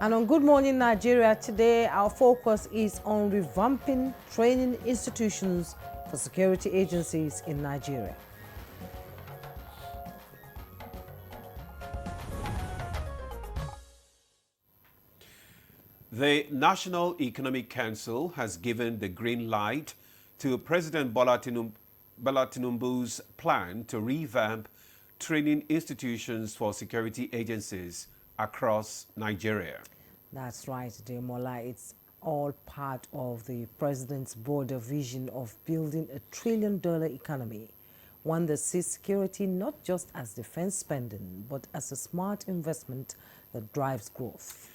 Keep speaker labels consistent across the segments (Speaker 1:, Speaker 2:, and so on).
Speaker 1: And on Good Morning Nigeria today, our focus is on revamping training institutions for security agencies in Nigeria.
Speaker 2: The National Economic Council has given the green light to President Bola Tinubu's plan to revamp training institutions for security agencies across Nigeria.
Speaker 1: That's right, Demola. It's all part of the president's broader vision of building a trillion-dollar economy, one that sees security not just as defense spending, but as a smart investment that drives growth.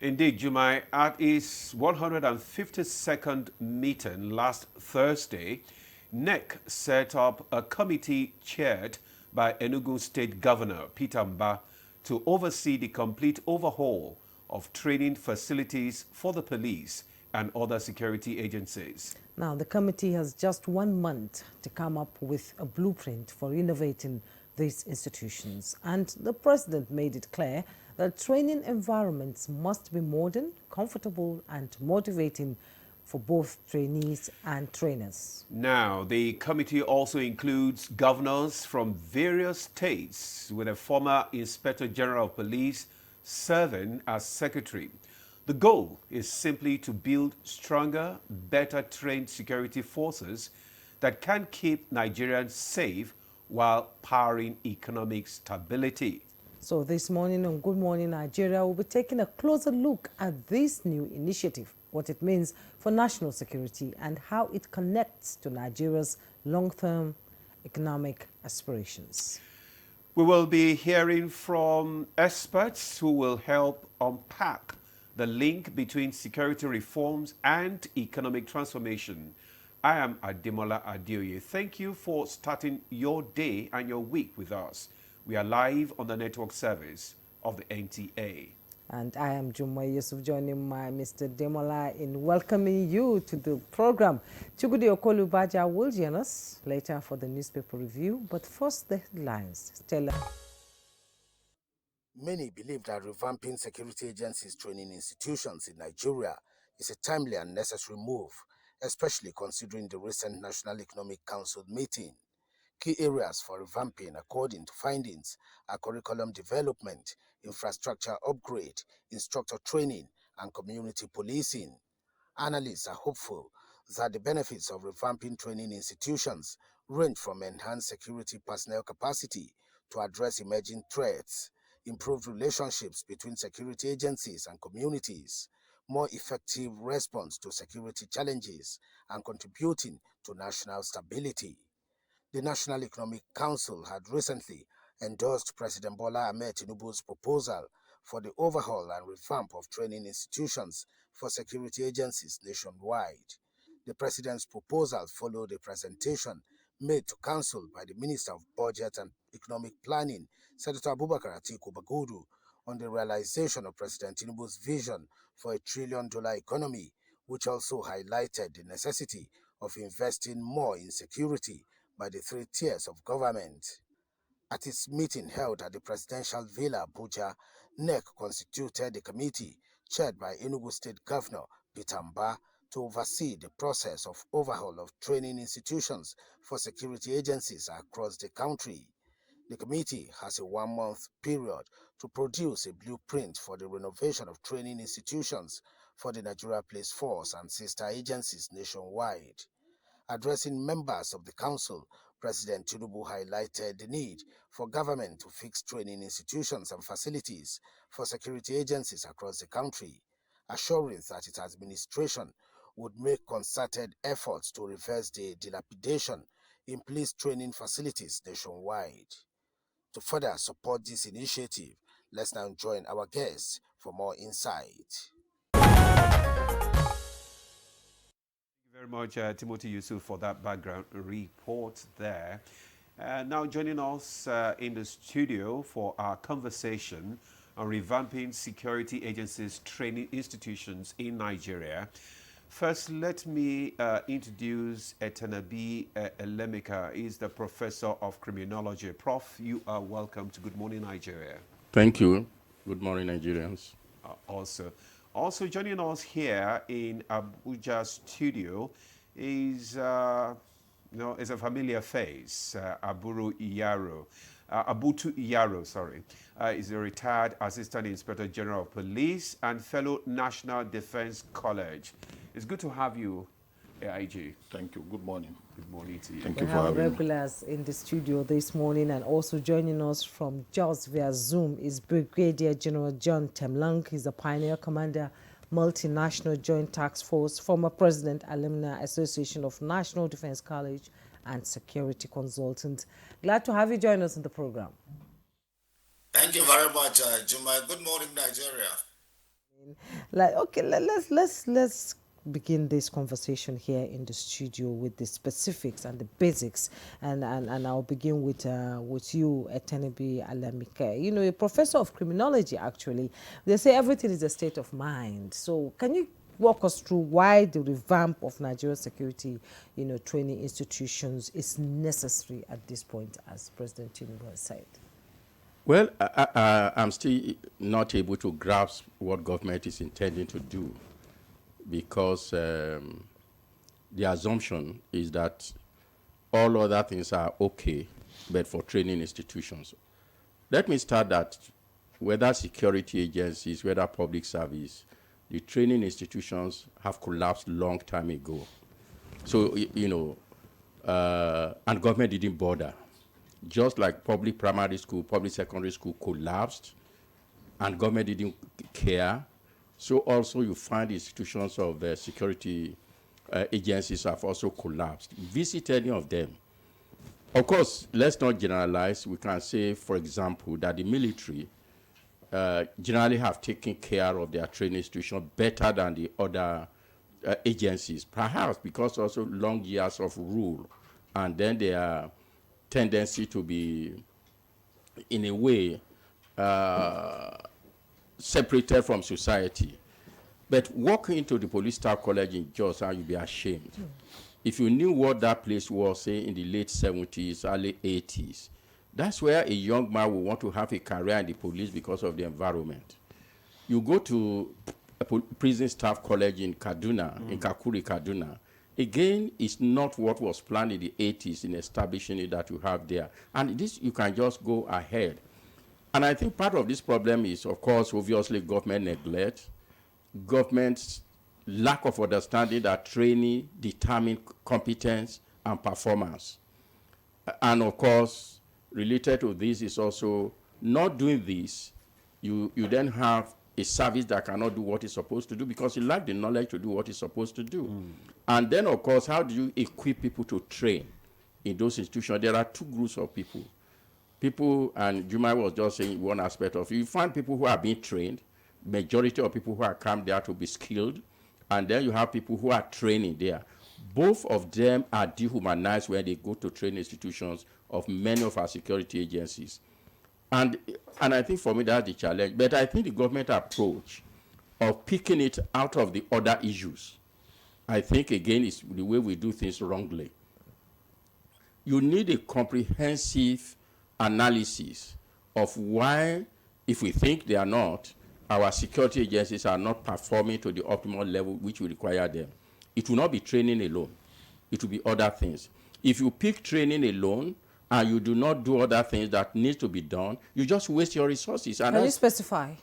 Speaker 2: Indeed, Jumai, at its 152nd meeting last Thursday, NEC set up a committee chaired by Enugu State Governor Peter Mba to oversee the complete overhaul of training facilities for the police and other security agencies.
Speaker 1: Now, the committee has just 1 month to come up with a blueprint for innovating these institutions. And the president made it clear that training environments must be modern, comfortable, and motivating for both trainees and trainers.
Speaker 2: Now, the committee also includes governors from various states, with a former Inspector General of Police serving as secretary. The goal is simply to build stronger, better trained security forces that can keep Nigerians safe while powering economic stability.
Speaker 1: So this morning on Good Morning Nigeria, we'll be taking a closer look at this new initiative, what it means for national security and how it connects to Nigeria's long-term economic aspirations.
Speaker 2: We will be hearing from experts who will help unpack the link between security reforms and economic transformation. I am Ademola Adeoye. Thank you for starting your day and your week with us. We are live on the network service of the NTA.
Speaker 1: And I am Jumwa Yusuf, joining my Mr. Demola in welcoming you to the program. Chugudi Okolubaja will join us later for the newspaper review. But first, the headlines. Stella.
Speaker 3: Many believe that revamping security agencies training institutions in Nigeria is a timely and necessary move, especially considering the recent National Economic Council meeting. Key areas for revamping, according to findings, are curriculum development, infrastructure upgrade, instructor training, and community policing. Analysts are hopeful that the benefits of revamping training institutions range from enhanced security personnel capacity to address emerging threats, improved relationships between security agencies and communities, more effective response to security challenges, and contributing to national stability. The National Economic Council had recently endorsed President Bola Ahmed Tinubu's proposal for the overhaul and revamp of training institutions for security agencies nationwide. The president's proposal followed a presentation made to council by the Minister of Budget and Economic Planning, Senator Abubakar Atiku Bagudu, on the realization of President Tinubu's vision for a trillion-dollar economy, which also highlighted the necessity of investing more in security by the three tiers of government. At its meeting held at the Presidential Villa Abuja, NEC constituted a committee chaired by Enugu State Governor Peter Mba to oversee the process of overhaul of training institutions for security agencies across the country. The committee has a 1 month period to produce a blueprint for the renovation of training institutions for the Nigeria Police Force and sister agencies nationwide. Addressing members of the council, President Tinubu highlighted the need for government to fix training institutions and facilities for security agencies across the country, assuring that its administration would make concerted efforts to reverse the dilapidation in police training facilities nationwide. To further support this initiative, let's now join our guests for more insight.
Speaker 2: Very much, Timothy Yusuf, for that background report there. Now joining us in the studio for our conversation on revamping security agencies training institutions in Nigeria. First, let me introduce Etanabi Elemika. He's the professor of criminology. Prof, you are welcome to Good Morning Nigeria.
Speaker 4: Thank you. Good morning, Nigerians.
Speaker 2: Also joining us here in Abuja studio is, is a familiar face, Abutu Iyaro, sorry, is a retired Assistant Inspector General of Police and fellow National Defense College. It's good to have you, AIG.
Speaker 4: Thank you. Good morning.
Speaker 2: Good morning to you.
Speaker 4: Thank
Speaker 1: We
Speaker 4: you for
Speaker 1: have
Speaker 4: having me.
Speaker 1: regulars in the studio this morning, and also joining us from Jos via Zoom is Brigadier General John Temlang. He's a pioneer commander, multinational joint task force, former president, Alumni Association of National Defense College, and security consultant. Glad to have you join us in the program.
Speaker 3: Thank you very much, Juma. Good morning, Nigeria.
Speaker 1: Okay, let's begin this conversation here in the studio with the specifics and the basics, and I'll begin with you, Etenebi Alamike. You know, a professor of criminology. Actually, they say everything is a state of mind. So, can you walk us through why the revamp of Nigerian security, training institutions is necessary at this point, as President Tinubu has said?
Speaker 4: Well, I'm still not able to grasp what government is intending to do, because the assumption is that all other things are okay, but for training institutions. Let me start that whether security agencies, whether public service, the training institutions have collapsed long time ago. So, and government didn't bother. Just like public primary school, public secondary school collapsed, and government didn't care. So also you find institutions of security agencies have also collapsed. Visit any of them. Of course, let's not generalize. We can say, for example, that the military generally have taken care of their training institution better than the other agencies, perhaps because also long years of rule, and then their tendency to be, in a way, separated from society. But walk into the police staff college in Jos and you'll be ashamed. If you knew what that place was, say, in the late 70s, early 80s, that's where a young man will want to have a career in the police because of the environment. You go to a prison staff college in Kaduna, in Kakuri, Kaduna. Again, it's not what was planned in the 80s in establishing it that you have there. And this, you can just go ahead. And I think part of this problem is, of course, obviously government neglect, government's lack of understanding that training determines competence and performance. And of course, related to this is also not doing this, you then have a service that cannot do what it's supposed to do because you lack the knowledge to do what it's supposed to do. And then, of course, how do you equip people to train in those institutions? There are two groups of people. People, and Juma was just saying one aspect of it. You find people who are being trained, majority of people who are come there to be skilled, and then you have people who are training there. Both of them are dehumanized when they go to training institutions of many of our security agencies. And I think for me that's the challenge. But I think the government approach of picking it out of the other issues, I think again is the way we do things wrongly. You need a comprehensive analysis of why, if we think they are not, our security agencies are not performing to the optimal level which we require them. It will not be training alone. It will be other things. If you pick training alone, and you do not do other things that need to be done, you just waste your resources. And
Speaker 1: Can you specify?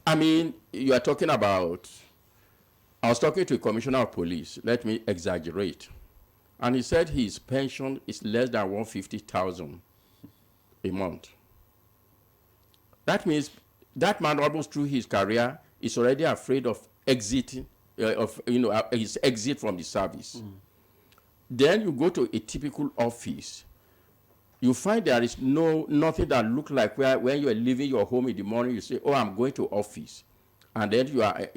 Speaker 4: I mean, you are talking about, I was talking to a commissioner of police, let me exaggerate, and he said his pension is less than 150,000 a month. That means that man almost through his career is already afraid of exiting, his exit from the service. Then you go to a typical office, you find there is nothing that looks like when you are leaving your home in the morning, you say, oh, I'm going to office. And then you are,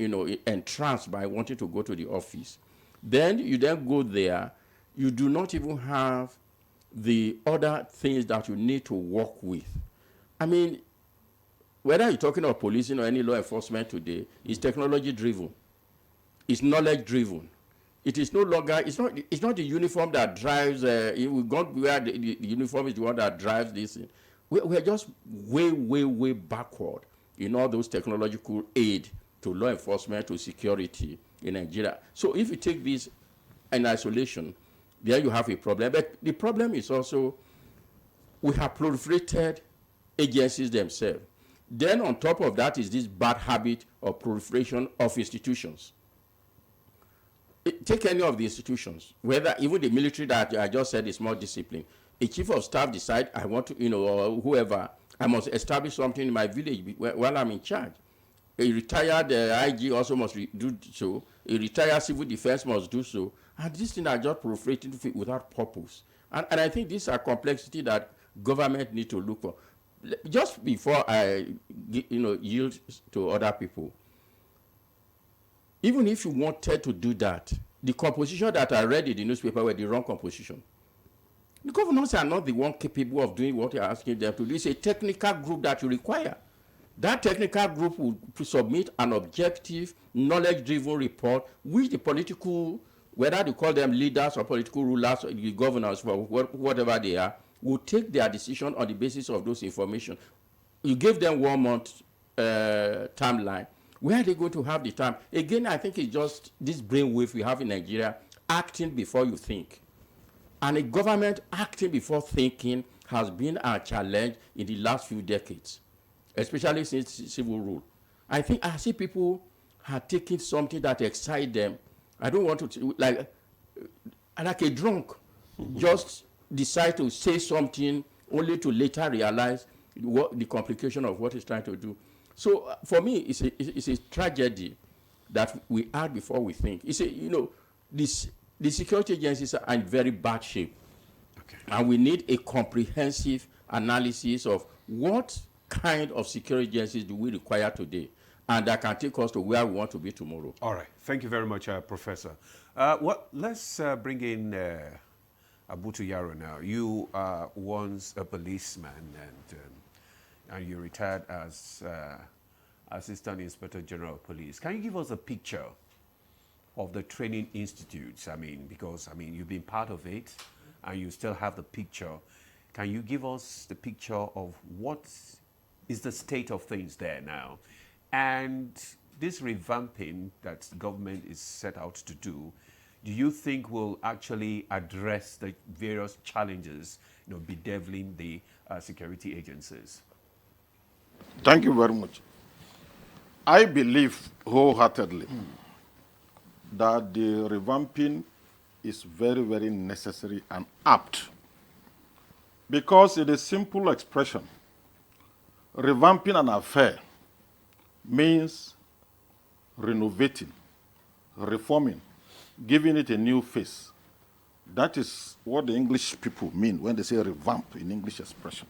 Speaker 4: entranced by wanting to go to the office. Then you then go there, you do not even have the other things that you need to work with. I mean, whether you're talking about policing or any law enforcement today, it's technology driven. It's knowledge driven. It is no longer, it's not the uniform that drives, we got where the uniform is the one that drives this. We're just way, way, way backward in all those technological aid to law enforcement, to security in Nigeria. So if you take this in isolation, there you have a problem. But the problem is also we have proliferated agencies themselves. Then on top of that is this bad habit of proliferation of institutions. Take any of the institutions, whether even the military that I just said is more disciplined. A chief of staff decide, I want to, or whoever, I must establish something in my village while I'm in charge. A retired IG also must do so. A retired civil defense must do so. And these things are just proliferating without purpose. And I think these are complexity that government need to look for. Just before I, yield to other people, even if you wanted to do that, the composition that I read in the newspaper were the wrong composition. The governors are not the one capable of doing what you're asking them to do. It's a technical group that you require. That technical group will submit an objective, knowledge-driven report, which the political, whether they call them leaders or political rulers or the governors, or whatever they are, will take their decision on the basis of those information. You give them 1 month timeline. Where are they going to have the time? Again, I think it's just this brainwave we have in Nigeria, acting before you think. And a government acting before thinking has been our challenge in the last few decades, especially since civil rule. I see people are taking something that excites them. I don't want to, like a drunk, just decide to say something only to later realize the complication of what he's trying to do. So for me, it's a tragedy that we act before we think. The security agencies are in very bad shape. Okay. And we need a comprehensive analysis of what kind of security agencies do we require today, and that can take us to where we want to be tomorrow.
Speaker 2: All right. Thank you very much, Professor. Let's bring in Abutu Yaro now. You are once a policeman, and you retired as Assistant Inspector General of Police. Can you give us a picture of the training institutes? Because you've been part of it, and you still have the picture. Can you give us the picture of what is the state of things there now? And this revamping that the government is set out to do you think will actually address the various challenges, bedeviling the security agencies?
Speaker 5: Thank you very much. I believe wholeheartedly that the revamping is very, very necessary and apt, because it is simple expression. Revamping an affair means renovating, reforming, giving it a new face. That is what the English people mean when they say revamp in English expression.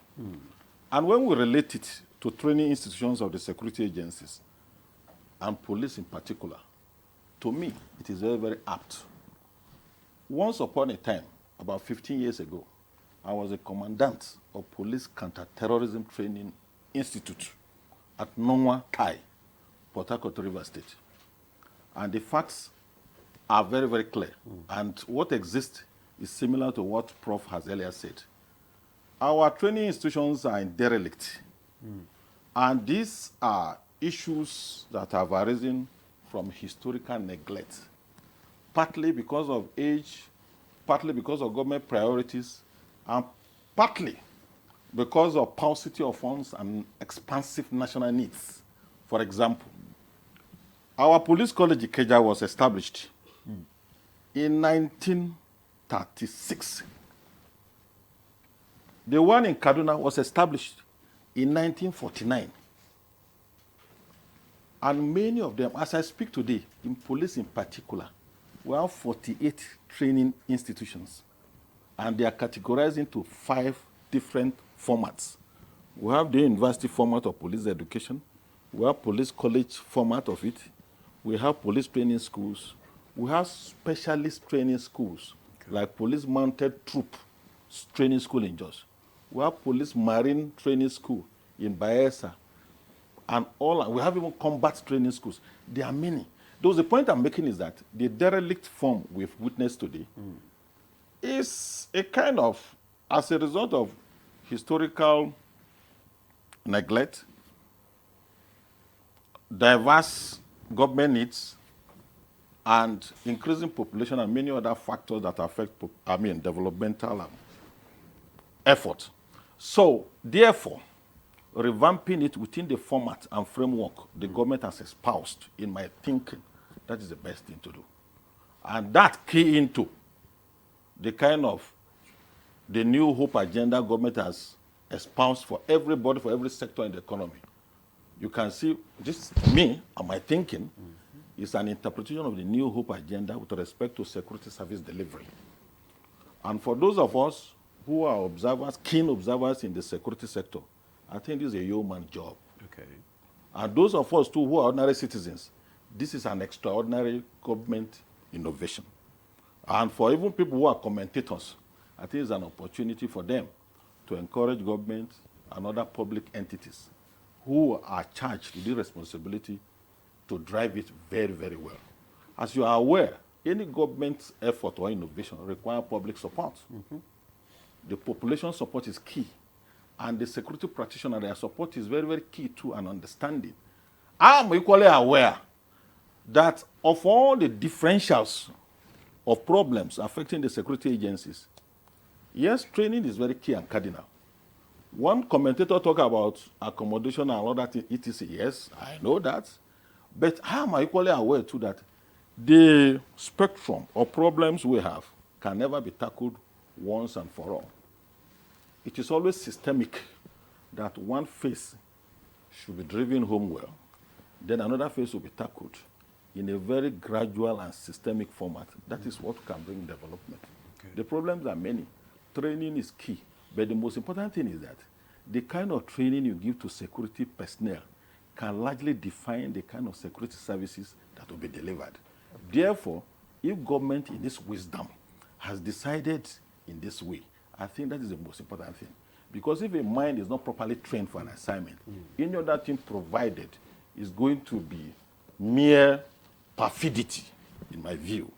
Speaker 5: And when we relate it to training institutions of the security agencies, and police in particular, to me, it is very, very apt. Once upon a time, about 15 years ago, I was a commandant of Police Counter-Terrorism Training Institute at Nongwa Kai, Port Harcourt, River State. And the facts are very, very clear. And what exists is similar to what Prof has earlier said. Our training institutions are in derelict. And these are issues that have arisen from historical neglect, partly because of age, partly because of government priorities, and partly because of paucity of funds and expansive national needs. For example, our police college Ikeja was established in 1936. The one in Kaduna was established in 1949. And many of them, as I speak today, in police in particular, we have 48 training institutions. And they are categorized into 5 different formats. We have the university format of police education. We have police college format of it. We have police training schools. We have specialist training schools, like police mounted troop training school in Jos. We have police marine training school in Bayelsa. And we have even combat training schools. There are many. Though the point I'm making is that the derelict form we've witnessed today is a kind of, as a result of historical neglect, diverse government needs, and increasing population and many other factors that affect, developmental effort. So, therefore, revamping it within the format and framework the government has espoused, in my thinking, that is the best thing to do. And that key into the kind of the new hope agenda government has espoused for everybody, for every sector in the economy. You can see this, me and my thinking, is an interpretation of the new hope agenda with respect to security service delivery. And for those of us who are observers, keen observers in the security sector, I think this is a yeoman job.
Speaker 2: Okay.
Speaker 5: And those of us too who are ordinary citizens, this is an extraordinary government innovation. And for even people who are commentators, I think it's an opportunity for them to encourage government and other public entities who are charged with the responsibility to drive it very, very well. As you are aware, any government effort or innovation requires public support. The population support is key. And the security practitioner, their support is very, very key to an understanding. I am equally aware that of all the differentials of problems affecting the security agencies, yes, training is very key and cardinal. One commentator talked about accommodation and all that, etc. Yes, I know that. But I am equally aware too that the spectrum of problems we have can never be tackled once and for all. It is always systemic that one phase should be driven home well, then another phase will be tackled in a very gradual and systemic format. That is what can bring development. Okay. The problems are many. Training is key. But the most important thing is that the kind of training you give to security personnel can largely define the kind of security services that will be delivered. Therefore, if government in its wisdom has decided in this way, I think that is the most important thing. Because if a mind is not properly trained for an assignment, any other thing provided is going to be mere perfidity, in my view.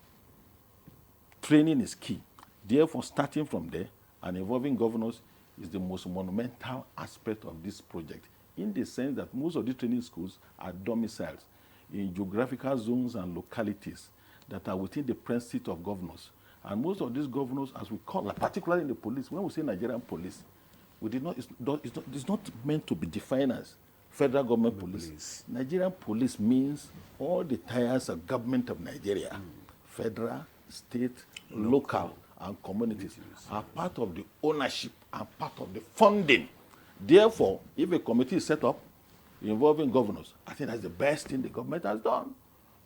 Speaker 5: Training is key. Therefore, starting from there and involving governors is the most monumental aspect of this project, in the sense that most of the training schools are domiciled in geographical zones and localities that are within the prime seat of governors. And most of these governors, as we call them, particularly in the police, when we say Nigerian police, it's not meant to be defined as federal government police. Nigerian police means all the tiers of government of Nigeria, federal, state, local, and communities, are part of the ownership and part of the funding. Therefore, if a committee is set up involving governors, I think that's the best thing the government has done,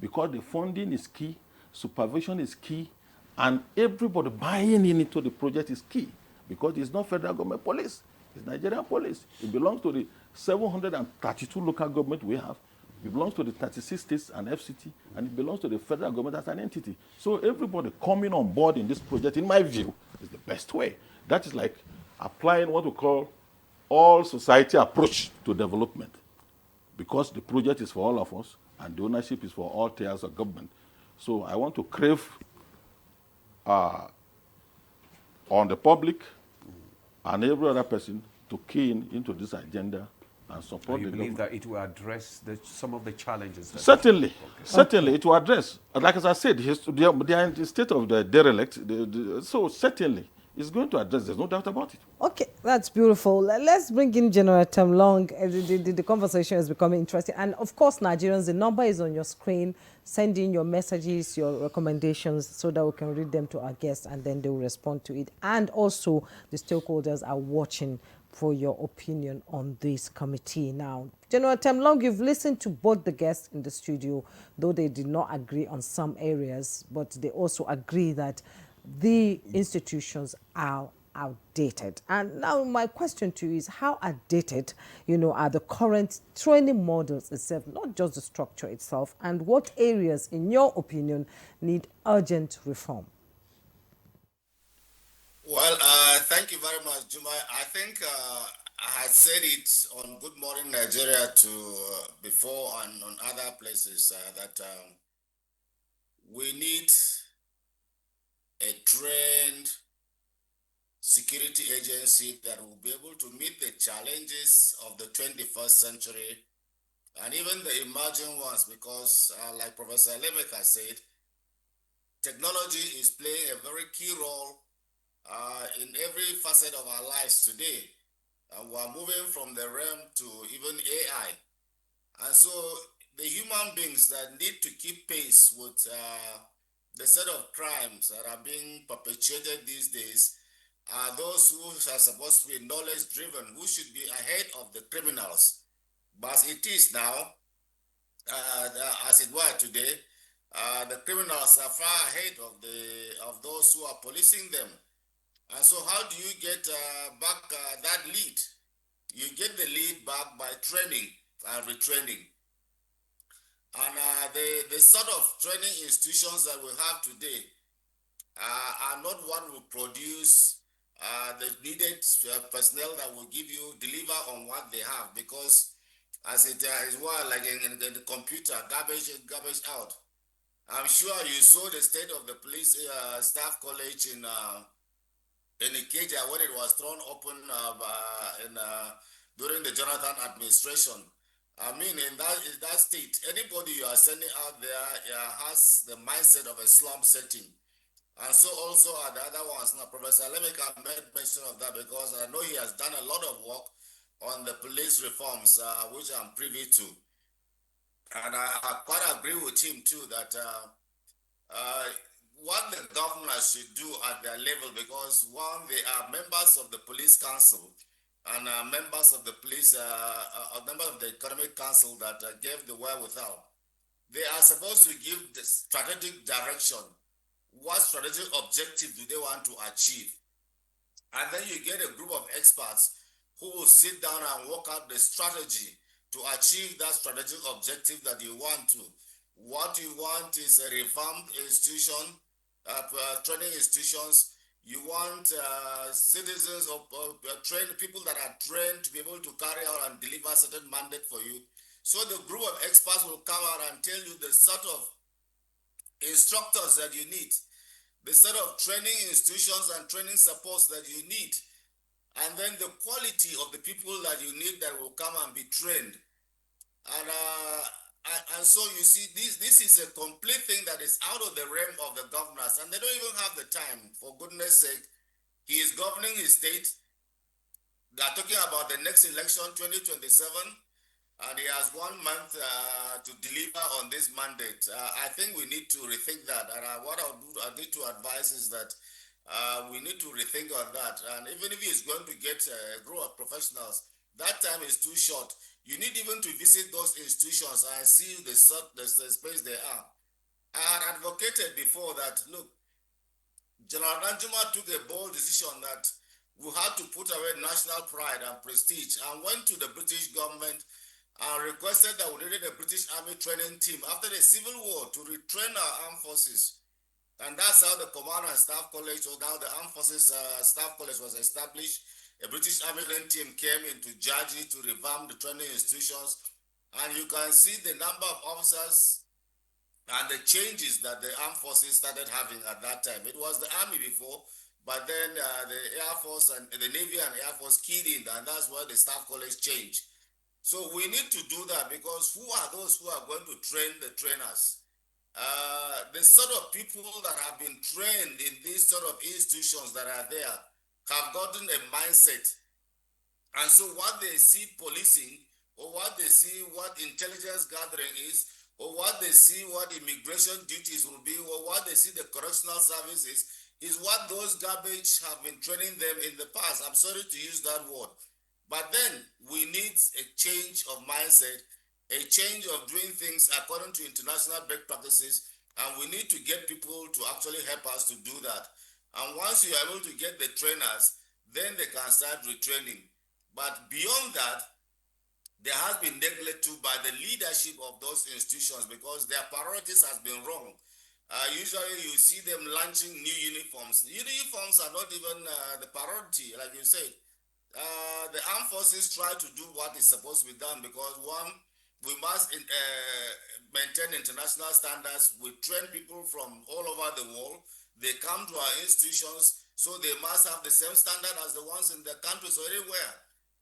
Speaker 5: because the funding is key, supervision is key, and everybody buying into the project is key, because it's not federal government police, it's Nigerian police. It belongs to the 732 local government we have. It belongs to the 36 states and FCT, and it belongs to the federal government as an entity. So everybody coming on board in this project, in my view, is the best way. That is like applying what we call all society approach to development, because the project is for all of us, and the ownership is for all tiers of government. So I want to crave on the public and every other person to key into this agenda and support.
Speaker 2: You believe that it will address some of the challenges?
Speaker 5: Certainly, certainly it will address. Like as I said, they are in the state of the derelict, so certainly it's going to address. There's no doubt about it.
Speaker 1: Okay, that's beautiful. Let's bring in General Temlong. The conversation is becoming interesting. And of course, Nigerians, the number is on your screen. Send in your messages, your recommendations, so that we can read them to our guests and then they will respond to it. And also, the stakeholders are watching for your opinion on this committee. Now, General Temlong, you've listened to both the guests in the studio, though they did not agree on some areas, but they also agree that the institutions are outdated. And now my question to you is, how outdated, are the current training models itself, not just the structure itself, and what areas, in your opinion, need urgent reform?
Speaker 3: Well, thank you very much, Juma. I think I had said it on Good Morning Nigeria before and on other places that we need a trained security agency that will be able to meet the challenges of the 21st century and even the emerging ones, because like Professor Lemeka said, technology is playing a very key role in every facet of our lives today. And we're moving from the realm to even AI. And so the human beings that need to keep pace with the set of crimes that are being perpetrated these days are those who are supposed to be knowledge driven, who should be ahead of the criminals. But as it is now, as it were today, the criminals are far ahead of those who are policing them. And so how do you get back that lead? You get the lead back by training and retraining. And the sort of training institutions that we have today are not what will produce the needed personnel that will deliver on what they have, because as it is well, like in the computer, garbage in, garbage out. I'm sure you saw the state of the police staff college in Ikeja when it was thrown open during the Jonathan administration. I mean, in that state, anybody you are sending out there has the mindset of a slum setting. And so also are the other ones. Now, Professor Lemeka made mention of that because I know he has done a lot of work on the police reforms, which I'm privy to. And I quite agree with him too that uh, what the governors should do at their level, because one, they are members of the police council and members of the police, members of the economic council that gave the wherewithal. They are supposed to give the strategic direction. What strategic objective do they want to achieve? And then you get a group of experts who will sit down and work out the strategy to achieve that strategic objective that you want to. What you want is a revamped institution, training institutions. You want citizens of trained people that are trained to be able to carry out and deliver certain mandate for you. So the group of experts will come out and tell you the sort of instructors that you need, the set of training institutions and training supports that you need, and then the quality of the people that you need that will come and be trained. And so you see, this is a complete thing that is out of the realm of the governors, and they don't even have the time. For goodness sake, he is governing his state. They are talking about the next election, 2027. And he has 1 month to deliver on this mandate. I think we need to rethink that. And what I need to advise is that we need to rethink on that. And even if he's going to get a group of professionals, that time is too short. You need even to visit those institutions and see the space they are. I had advocated before that, look, General Danjuma took a bold decision that we had to put away national pride and prestige and went to the British government and requested that we needed a British Army training team after the Civil War to retrain our armed forces. And that's how the Command and Staff College, or now the Armed Forces Staff College, was established. A British Army training team came into Jaji to revamp the training institutions. And you can see the number of officers and the changes that the armed forces started having at that time. It was the Army before, but then the Air Force and the Navy and Air Force keyed in, and that's why the Staff College changed. So we need to do that, because who are those who are going to train the trainers? The sort of people that have been trained in these sort of institutions that are there have gotten a mindset. And so what they see policing, or what they see what intelligence gathering is, or what they see what immigration duties will be, or what they see the correctional services is what those garbage have been training them in the past. I'm sorry to use that word. But then we need a change of mindset, a change of doing things according to international best practices, and we need to get people to actually help us to do that. And once you are able to get the trainers, then they can start retraining. But beyond that, there has been neglect too by the leadership of those institutions, because their priorities has been wrong. Usually you see them launching new uniforms. Uniforms are not even the priority, like you said. The armed forces try to do what is supposed to be done, because one, we must maintain international standards. We train people from all over the world. They come to our institutions, so they must have the same standard as the ones in the countries or anywhere.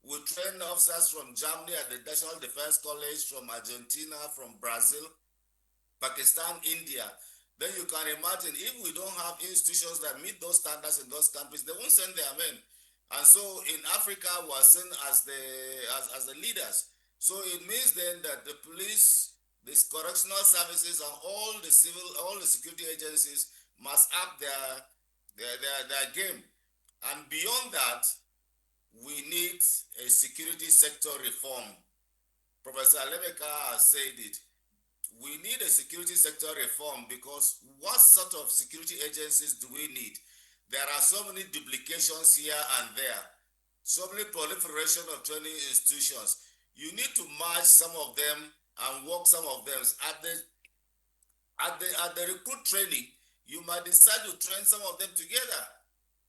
Speaker 6: We train officers from Germany at the National Defense College, from Argentina, from Brazil, Pakistan, India. Then you can imagine if we don't have institutions that meet those standards in those countries, they won't send their men. And so in Africa, we are seen as the leaders. So it means then that the police, the correctional services, and all the security agencies must up their game. And beyond that, we need a security sector reform. Professor Lebeka has said it. We need a security sector reform, because what sort of security agencies do we need? There are so many duplications here and there, so many proliferation of training institutions. You need to merge some of them and work some of them. At the recruit training, you might decide to train some of them together.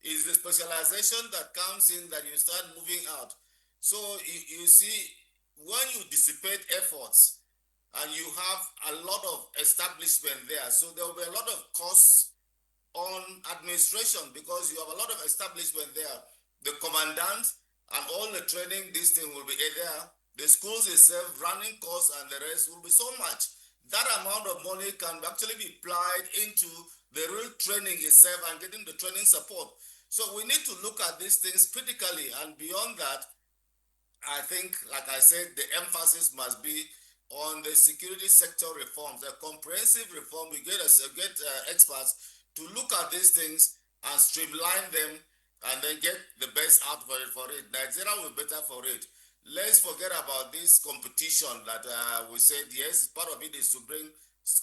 Speaker 6: It's the specialization that comes in that you start moving out. So you see, when you dissipate efforts and you have a lot of establishment there, so there will be a lot of costs on administration, because you have a lot of establishment there. The commandant and all the training, this thing will be there. The schools itself, running costs and the rest will be so much. That amount of money can actually be applied into the real training itself and getting the training support. So we need to look at these things critically, and beyond that, I think, like I said, the emphasis must be on the security sector reforms, a comprehensive reform. We get experts to look at these things and streamline them, and then get the best out for it. Nigeria will be better for it. Let's forget about this competition that we said, yes, part of it is to bring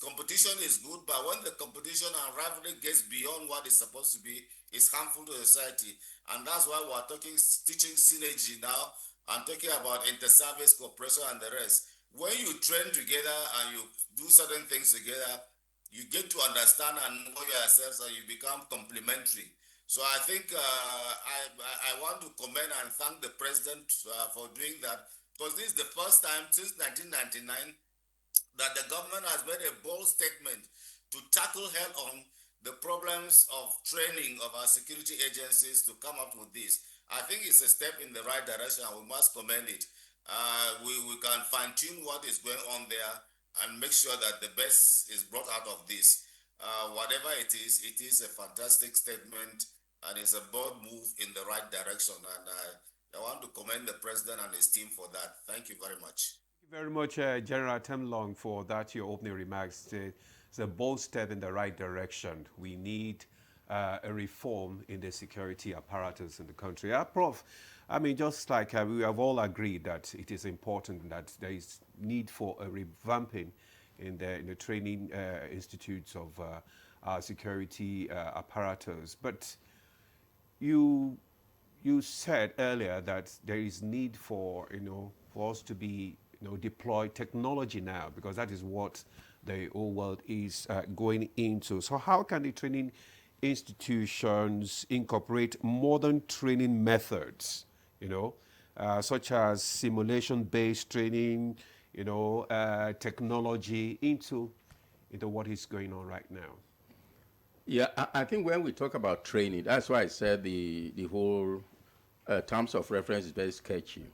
Speaker 6: competition is good, but when the competition and rivalry gets beyond what it's supposed to be, it's harmful to society. And that's why we're teaching synergy now, and talking about inter-service cooperation and the rest. When you train together and you do certain things together, you get to understand and know yourselves, and you become complementary. So I think I want to commend and thank the president for doing that, because this is the first time since 1999 that the government has made a bold statement to tackle head-on the problems of training of our security agencies, to come up with this. I think it's a step in the right direction, and we must commend it. We can fine-tune what is going on there and make sure that the best is brought out of this. Whatever it is a fantastic statement, and it's a bold move in the right direction. And I want to commend the president and his team for that. Thank you very much.
Speaker 2: Thank you very much, General Temlong, for that, your opening remarks. It's a bold step in the right direction. We need a reform in the security apparatus in the country. Prof, I mean, just like we have all agreed that it is important that there is need for a revamping in the training institutes of our security apparatus. But you said earlier that there is need for for us to be deploy technology now, because that is what the whole world is going into. So how can the training institutions incorporate modern training methods, such as simulation-based training, technology into what is going on right now?
Speaker 4: Yeah, I think when we talk about training, that's why I said the whole terms of reference is very sketchy.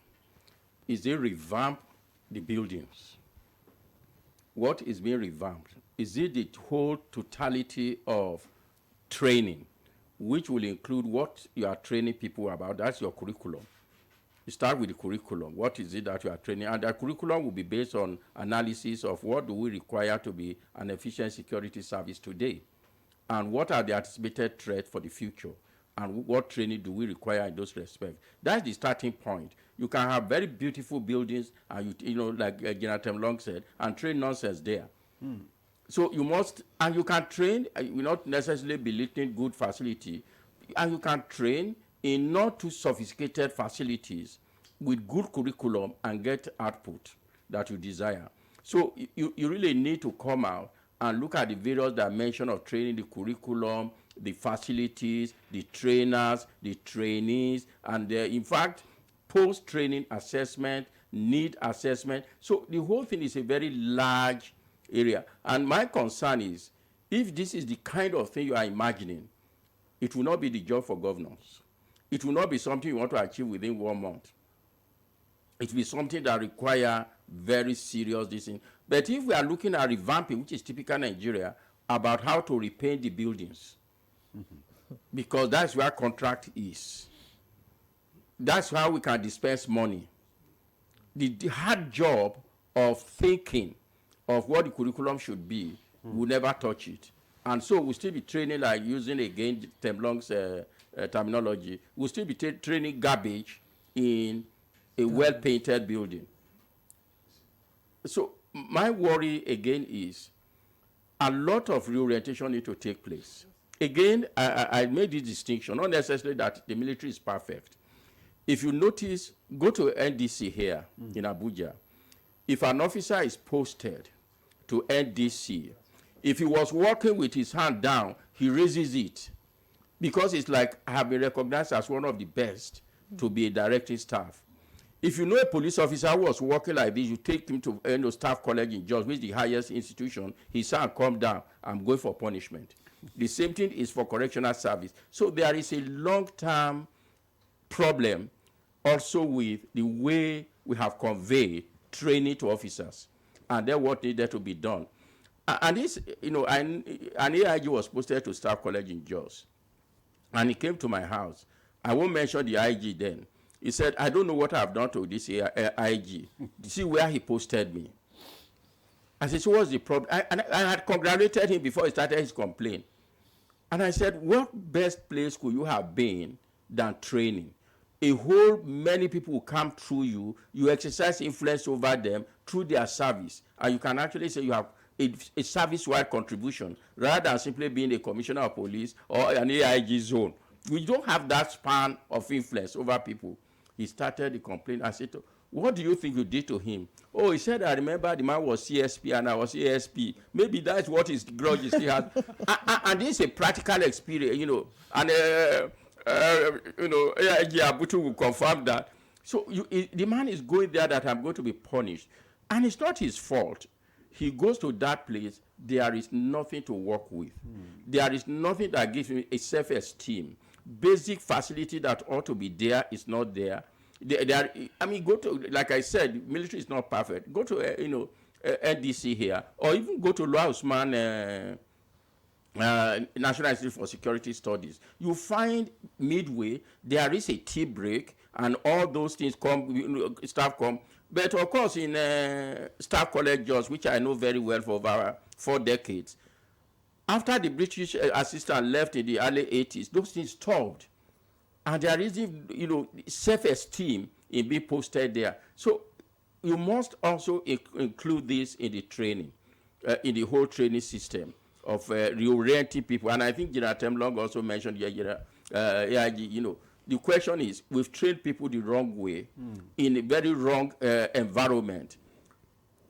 Speaker 4: Is they revamp the buildings? What is being revamped? Is it the whole totality of training, which will include what you are training people about? That's your curriculum. You start with the curriculum. What is it that you are training? And the curriculum will be based on analysis of what do we require to be an efficient security service today, and what are the anticipated threats for the future, and what training do we require in those respects. That's the starting point. You can have very beautiful buildings, and like General Temlong said, and train nonsense there. So you must, and you can train, you will not necessarily be belittling good facility, and you can train in not too sophisticated facilities with good curriculum and get output that you desire. So you really need to come out and look at the various dimensions of training, the curriculum, the facilities, the trainers, the trainees, and in fact, post-training assessment, need assessment. So the whole thing is a very large area. And my concern is, if this is the kind of thing you are imagining, it will not be the job for governors. It will not be something you want to achieve within 1 month. it will be something that require very serious this thing. But if we are looking at revamping, which is typical Nigeria, about how to repaint the buildings, because that's where contract is. That's how we can dispense money. The hard job of thinking of what the curriculum should be, we'll never touch it. And so we'll still be training, like using again Temlong's terminology, we'll still be training garbage in a well-painted building. So my worry again is a lot of reorientation need to take place. Again, I made this distinction, not necessarily that the military is perfect. If you notice, go to NDC here in Abuja. If an officer is posted to NDC, if he was walking with his hand down, he raises it because it's like, I have been recognized as one of the best to be a directing staff. If you know a police officer who was walking like this, you take him to staff college in Jos, which is the highest institution, he said, "Come down, I'm going for punishment." The same thing is for correctional service. So there is a long-term problem also with the way we have conveyed training to officers and then what needed to be done. And this, an AIG was posted to staff college in Jos, and he came to my house. I won't mention the IG then. He said, "I don't know what I've done to this IG. See where he posted me." I said, "So what's the problem?" I had congratulated him before he started his complaint. And I said, what best place could you have been than training? A whole many people will come through you. You exercise influence over them through their service. And you can actually say you have a service-wide contribution rather than simply being a commissioner of police or an AIG zone. We don't have that span of influence over people. He started the complaint. I said, "What do you think you did to him?" "Oh," he said, "I remember the man was CSP and I was ASP. Maybe that's what his grudge is." And this is a practical experience, and AIG Abutu will confirm that. So the man is going there that I'm going to be punished. And it's not his fault. He goes to that place, there is nothing to work with. There is nothing that gives him a self-esteem. Basic facility that ought to be there is not there. Go to, like I said, military is not perfect. Go to, NDC here, or even go to Loa Usman National Institute for Security Studies. You find midway, there is a tea break, and all those things come, staff come. But of course, in Staff College Jos, which I know very well for over 4 decades, after the British assistant left in the early 80s, those things stopped. And there is, self-esteem in being posted there. So you must also include this in the training, in the whole training system of reorienting people. And I think General Temlong also mentioned AIG, the question is, we've trained people the wrong way in a very wrong environment.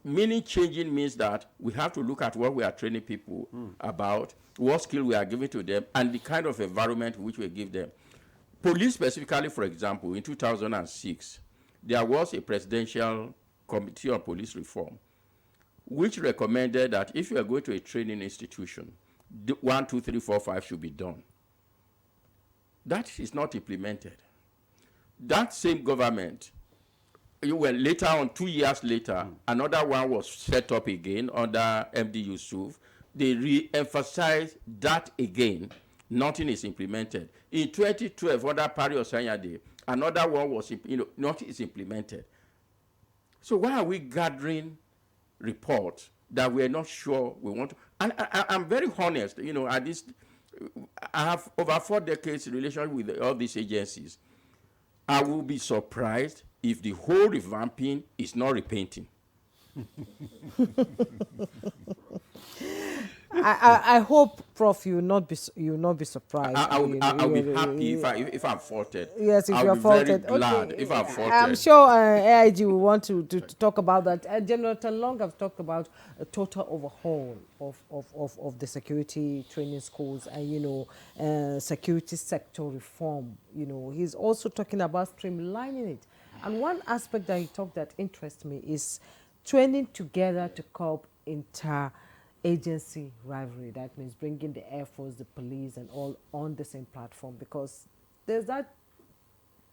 Speaker 4: Meaning changing means that we have to look at what we are training people about, what skill we are giving to them, and the kind of environment which we give them. Police specifically, for example, in 2006, there was a presidential committee on police reform, which recommended that if you are going to a training institution, 1, 2, 3, 4, 5 should be done. That is not implemented. That same government, later on, 2 years later, another one was set up again under MD Yusuf. They re-emphasized that again. Nothing is implemented. In 2012, under Pari Osanyade, another one was, nothing is implemented. So why are we gathering reports that we are not sure we want to? And I'm very honest, at this, I have over 4 decades relation with all these agencies. I will be surprised if the whole revamping is not repainting.
Speaker 1: I hope, Prof, you will not be surprised.
Speaker 4: I'll be happy if I'm faulted.
Speaker 1: Yes, if you're faulted.
Speaker 4: I'll be very glad if I'm faulted.
Speaker 1: I'm sure AIG will want to talk about that. General Talong has talked about a total overhaul of the security training schools and, security sector reform. He's also talking about streamlining it. And one aspect that he talked that interests me is training together to curb inter-agency rivalry. That means bringing the Air Force, the police, and all on the same platform, because there's that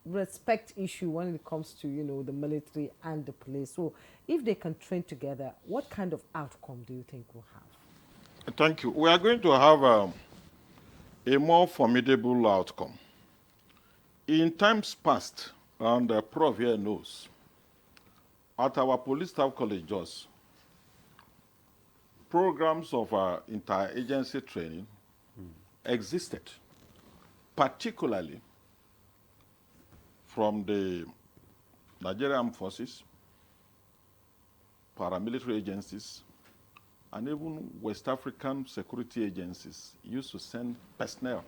Speaker 1: respect issue when it comes to, the military and the police. So if they can train together, what kind of outcome do you think we'll have?
Speaker 5: Thank you. We are going to have a more formidable outcome. In times past, and the Prof here knows, at our police staff colleges, programs of interagency training existed, particularly from the Nigerian Armed Forces, paramilitary agencies, and even West African security agencies used to send personnel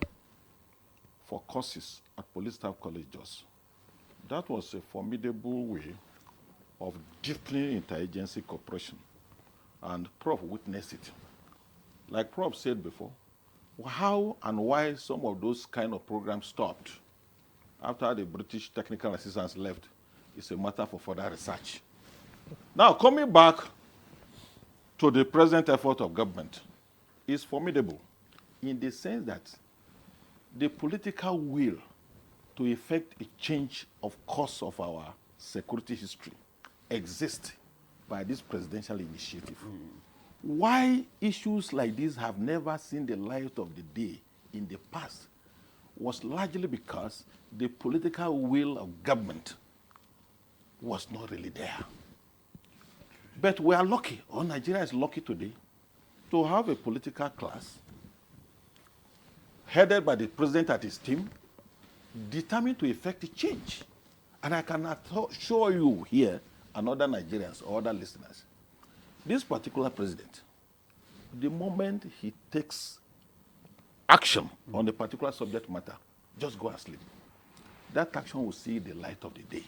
Speaker 5: for courses at police staff colleges. That was a formidable way of deepening interagency cooperation, and Prof witnessed it. Like Prof said before, how and why some of those kind of programs stopped after the British technical assistants left is a matter for further research. Now, coming back to the present effort of government, is formidable in the sense that the political will to effect a change of course of our security history exists by this presidential initiative. Why issues like this have never seen the light of the day in the past was largely because the political will of government was not really there. But we are lucky, or Nigeria is lucky today, to have a political class headed by the president and his team, determined to effect a change. And I can assure you here, and other Nigerians or other listeners, this particular president, the moment he takes action on a particular subject matter, just go and sleep. That action will see the light of the day.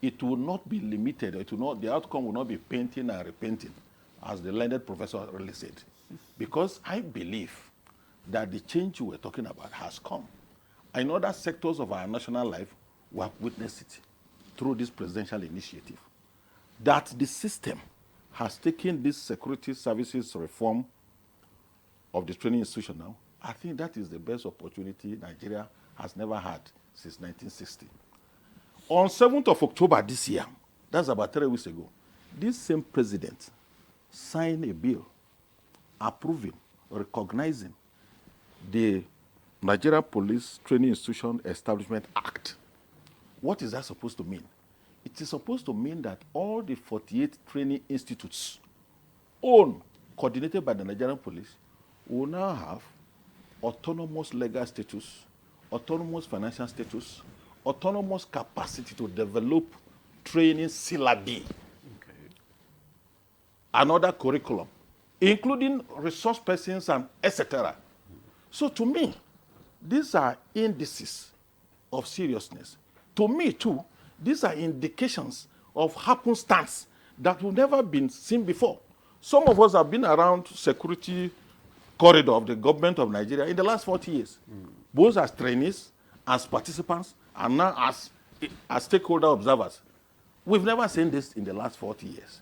Speaker 5: It will not be limited. The outcome will not be painting and repainting, as the learned professor really said. Because I believe that the change we're talking about has come. In other sectors of our national life, we have witnessed it through this presidential initiative. That the system has taken this security services reform of the training institution now, I think that is the best opportunity Nigeria has never had since 1960. On 7th of October this year, that's about 3 weeks ago, this same president signed a bill approving, recognizing the Nigeria Police Training Institution Establishment Act. What is that supposed to mean? It is supposed to mean that all the 48 training institutes owned, coordinated by the Nigerian police, will now have autonomous legal status, autonomous financial status, autonomous capacity to develop training syllabi, another curriculum, including resource persons and etc. So to me, these are indices of seriousness. To me too, these are indications of happenstance that have never been seen before. Some of us have been around security corridor of the government of Nigeria in the last 40 years, both as trainees, as participants, and now as stakeholder observers. We've never seen this in the last 40 years.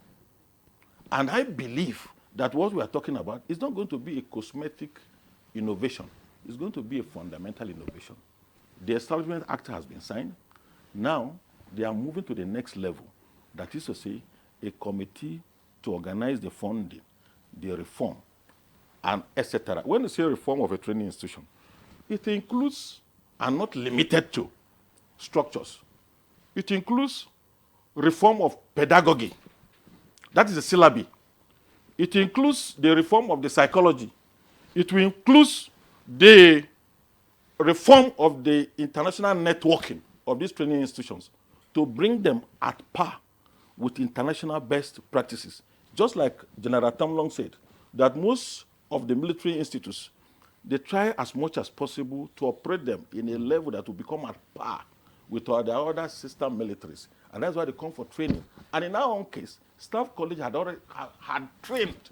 Speaker 5: And I believe that what we are talking about is not going to be a cosmetic innovation. It's going to be a fundamental innovation. The Establishment Act has been signed. Now, they are moving to the next level. That is to say, a committee to organize the funding, the reform, and etc. When you say reform of a training institution, it includes, and not limited to, structures. It includes reform of pedagogy. That is the syllabi. It includes the reform of the psychology. It will include the reform of the international networking of these training institutions to bring them at par with international best practices. Just like General Tamlong said, that most of the military institutes, they try as much as possible to operate them in a level that will become at par with the other sister militaries. And that's why they come for training. And in our own case, Staff College had already had trained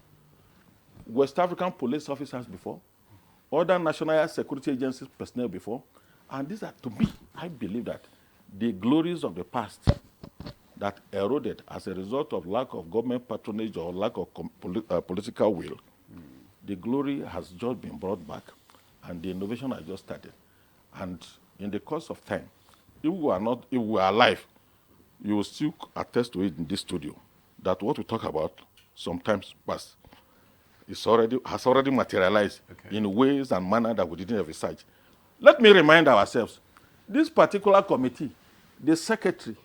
Speaker 5: West African police officers before, other national security agencies personnel before. And these are, to me, I believe that the glories of the past that eroded as a result of lack of government patronage or lack of political will, the glory has just been brought back, and the innovation has just started. And in the course of time, if we are not, if we are alive, you will still attest to it in this studio that what we talk about sometimes past has already materialized in ways and manner that we didn't envisage. Let me remind ourselves, this particular committee, the secretary,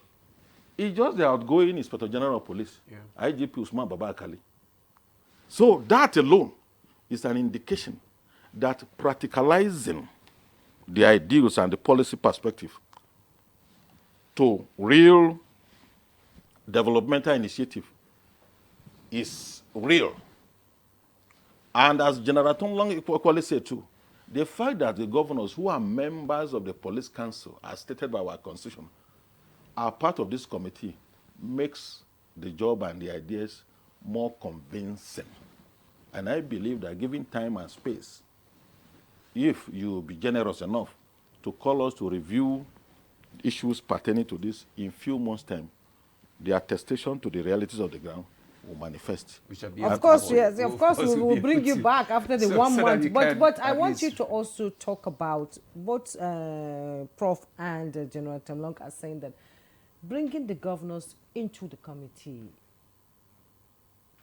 Speaker 5: is just the outgoing Inspector General of Police, IGP Usman Baba Akali. So that alone is an indication that practicalizing the ideals and the policy perspective to real developmental initiative is real. And as General Tonglong equally said too, the fact that the governors who are members of the police council, as stated by our constitution, are part of this committee makes the job and the ideas more convincing. And I believe that given time and space, if you be generous enough to call us to review issues pertaining to this in few months' time, the attestation to the realities of the ground will manifest.
Speaker 1: Of course, yes. Of course, we will bring you back after the 1 month. But I want you to also talk about what Prof. and General Temlong are saying, that bringing the governors into the committee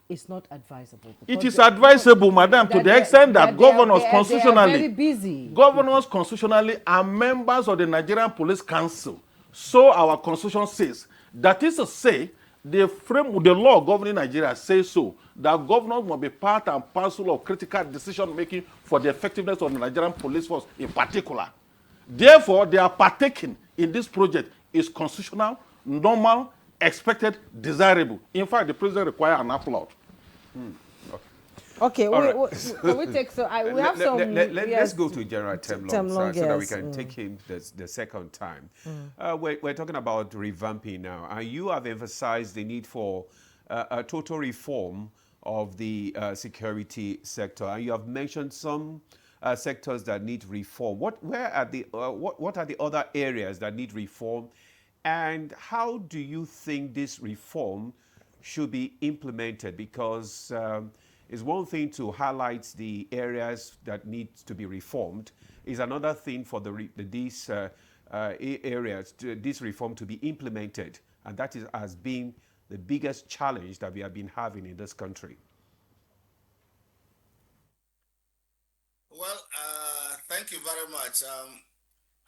Speaker 1: is not advisable.
Speaker 5: It is advisable, madam, to the extent that governors constitutionally,
Speaker 1: they are very busy.
Speaker 5: Governors constitutionally are members of the Nigerian Police Council. So our constitution says. That is to say, the law governing Nigeria says so, that governors must be part and parcel of critical decision making for the effectiveness of the Nigerian police force in particular. Therefore, they are partaking in this project is constitutional, normal, expected, desirable. In fact, the president requires an applaud.
Speaker 1: Okay, we take we have some.
Speaker 2: Let's go to General Temlong so that we can take him the second time. We're talking about revamping now, and you have emphasized the need for a total reform of the security sector, and you have mentioned some sectors that need reform. What are the other areas that need reform, and how do you think this reform should be implemented? Because it's one thing to highlight the areas that need to be reformed. Is another thing for these areas, this reform to be implemented. And that has been the biggest challenge that we have been having in this country.
Speaker 6: Well, thank you very much.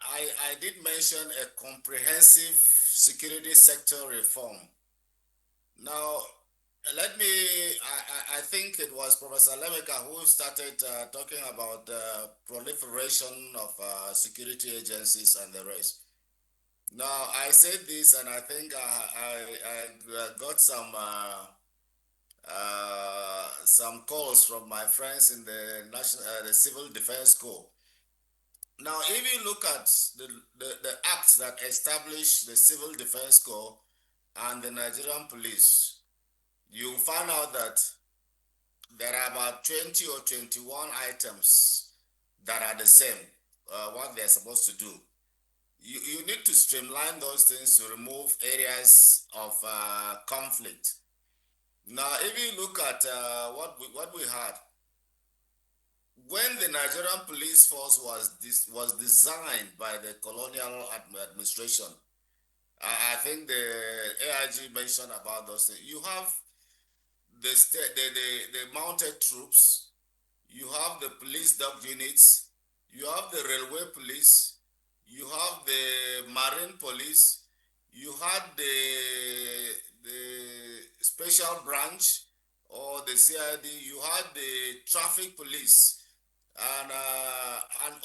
Speaker 6: I did mention a comprehensive security sector reform. Now, I think it was Professor Lemeka who started talking about the proliferation of security agencies and the rest. Now, I said this, and I think I got some calls from my friends in the Civil Defense Corps. Now, if you look at the acts that establish the Civil Defense Corps and the Nigerian Police, you find out that there are about 20 or 21 items that are the same, what they're supposed to do. You need to streamline those things to remove areas of conflict. Now, if you look at what we had, when the Nigerian police force was designed by the colonial administration, I think the AIG mentioned about those things. You have the mounted troops, you have the police dog units, you have the railway police, you have the marine police, you had the special branch or the CID, you had the traffic police, and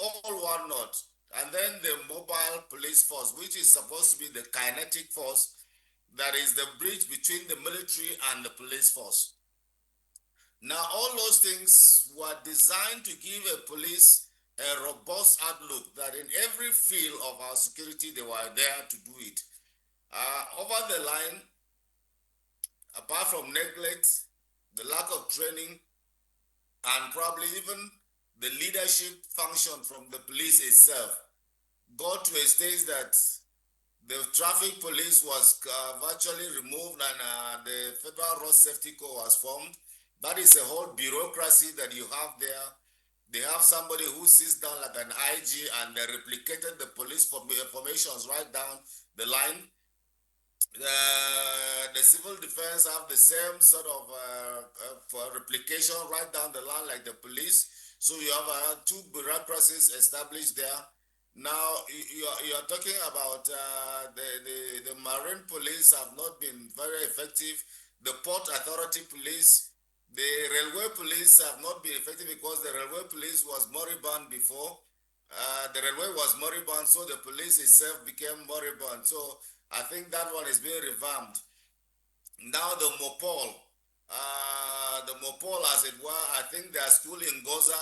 Speaker 6: all whatnot. And then the mobile police force, which is supposed to be the kinetic force that is the bridge between the military and the police force. Now, all those things were designed to give a police a robust outlook that in every field of our security, they were there to do it. Over the line, apart from neglect, the lack of training, and probably even the leadership function from the police itself, got to a stage that the traffic police was virtually removed, and the Federal Road Safety Corps was formed. That is a whole bureaucracy that you have there. They have somebody who sits down like an IG and they replicated the police formations right down the line. The civil defense have the same sort of replication right down the line like the police. So you have two bureaucracies established there. Now you are talking about the marine police have not been very effective. The port authority police, the railway police have not been effective because the railway police was moribund before. The railway was moribund, so the police itself became moribund. So I think that one is being revamped. Now the Mopol, as it were, I think their school in Goza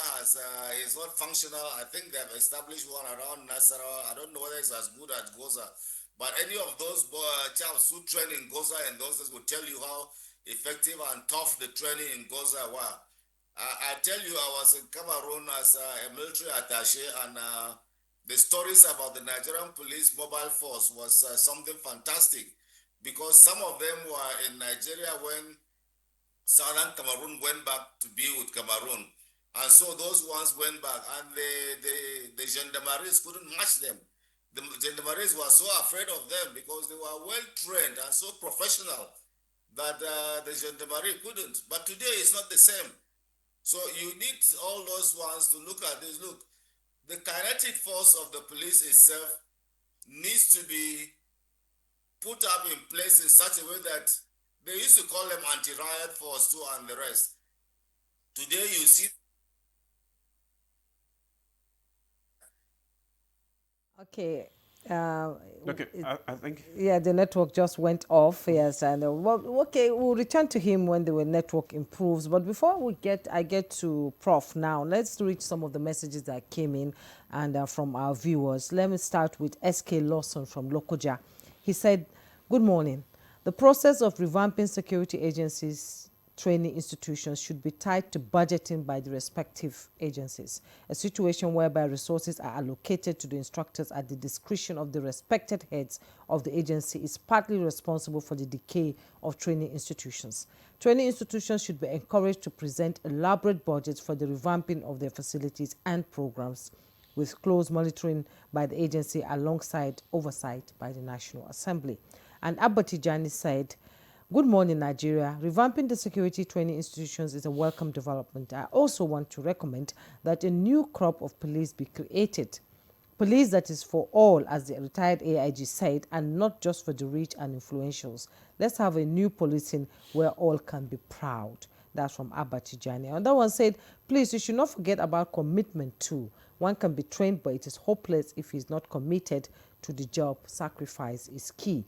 Speaker 6: is not functional. I think they have established one around Nasarawa. I don't know whether it's as good as Goza, but any of those chaps who train in Goza and those days will tell you how effective and tough the training in Goza were. I tell you, I was in Cameroon as a military attaché, and the stories about the Nigerian police mobile force was something fantastic, because some of them were in Nigeria when Southern Cameroon went back to be with Cameroon. And so those ones went back, and the gendarmeries couldn't match them. The gendarmeries were so afraid of them because they were well trained and so professional that the gendarmerie couldn't. But today it's not the same. So you need all those ones to look at this. Look, the kinetic force of the police itself needs to be put up in place in such a way that they used to call them anti-riot force too and the rest. Today you see.
Speaker 1: Okay.
Speaker 2: Okay, I think.
Speaker 1: Yeah, the network just went off. Yes, and well, okay, we'll return to him when the network improves. But before I get to Prof now, let's read some of the messages that came in and from our viewers. Let me start with SK Lawson from Lokoja. He said, "Good morning. The process of revamping security agencies training institutions should be tied to budgeting by the respective agencies, a situation whereby resources are allocated to the instructors at the discretion of the respected heads of the agency is partly responsible for the decay of training institutions. Training institutions should be encouraged to present elaborate budgets for the revamping of their facilities and programs, with close monitoring by the agency alongside oversight by the National Assembly." And Abatijani said, "Good morning, Nigeria. Revamping the security training institutions is a welcome development. I also want to recommend that a new crop of police be created. Police that is for all, as the retired AIG said, and not just for the rich and influentials. Let's have a new policing where all can be proud." That's from Abatijani. And that one said, "Please, you should not forget about commitment too. One can be trained, but it is hopeless if he's not committed to the job. Sacrifice is key."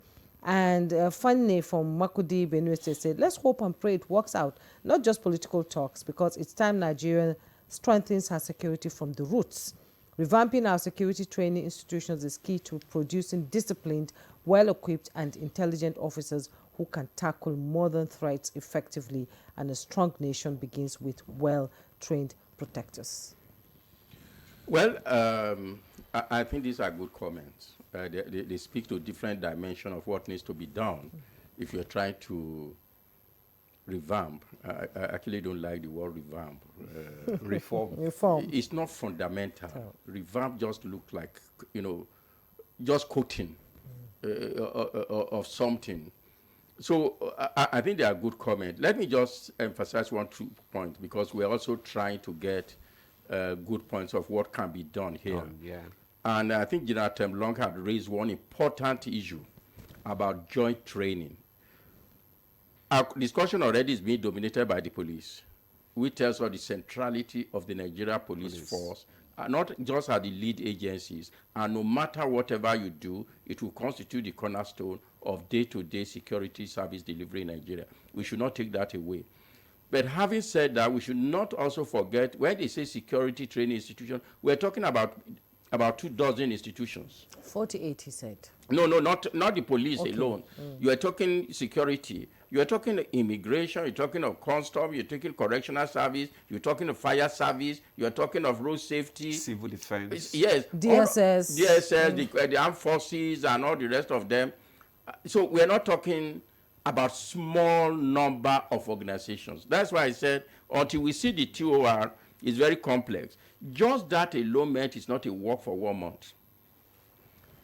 Speaker 1: And Fanny from Makudi, Benue State said, "Let's hope and pray it works out, not just political talks, because it's time Nigeria strengthens her security from the roots. Revamping our security training institutions is key to producing disciplined, well-equipped and intelligent officers who can tackle modern threats effectively, and a strong nation begins with well-trained protectors."
Speaker 4: Well, I think these are good comments. They speak to different dimensions of what needs to be done if you're trying to revamp. I actually don't like the word revamp.
Speaker 2: Reform.
Speaker 4: It's not fundamental. Revamp just looks like, just coating of something. So I think they are good comments. Let me just emphasize 2 points, because we're also trying to get good points of what can be done here.
Speaker 2: Yeah.
Speaker 4: And I think General Temlong had raised one important issue about joint training. Our discussion already is being dominated by the police, which tells us the centrality of the Nigeria police force, not just at the lead agencies. And no matter whatever you do, it will constitute the cornerstone of day-to-day security service delivery in Nigeria. We should not take that away. But having said that, we should not also forget, when they say security training institution, we're talking about 24 institutions.
Speaker 1: 48, he said.
Speaker 4: No, not the police alone. You are talking security. You are talking immigration. You're talking of customs. You're talking correctional service. You're talking of fire service. You are talking of road safety.
Speaker 2: Civil defense.
Speaker 4: Yes.
Speaker 1: DSS.
Speaker 4: The armed forces and all the rest of them. So we're not talking about small number of organizations. That's why I said, until we see the TOR, It's very complex. Just that alone meant it's not a work for 1 month.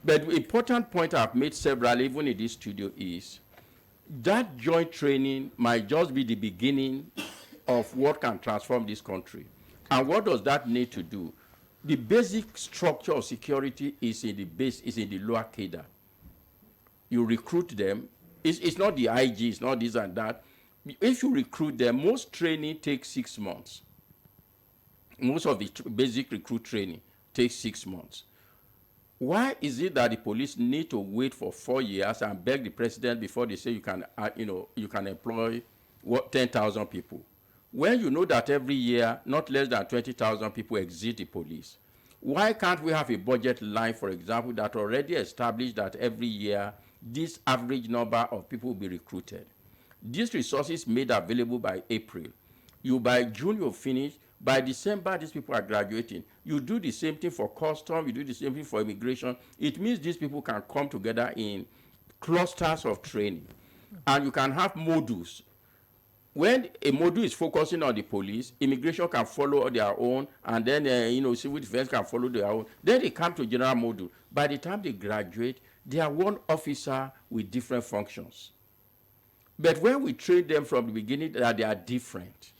Speaker 4: But the important point I've made several, even in this studio, is that joint training might just be the beginning of what can transform this country. And what does that need to do? The basic structure of security is in the lower cadre. You recruit them. It's not the IG, it's not this and that. If you recruit them, most training takes 6 months. Most of the basic recruit training takes 6 months. Why is it that the police need to wait for 4 years and beg the president before they say you can employ 10,000 people? When you know that every year, not less than 20,000 people exit the police. Why can't we have a budget line, for example, that already established that every year this average number of people will be recruited? These resources made available by April. By June, you finish. By December, these people are graduating. You do the same thing for custom. You do the same thing for immigration. It means these people can come together in clusters of training. And you can have modules. When a module is focusing on the police, immigration can follow their own, and then civil defense can follow their own. Then they come to general module. By the time they graduate, they are one officer with different functions. But when we train them from the beginning that they are different,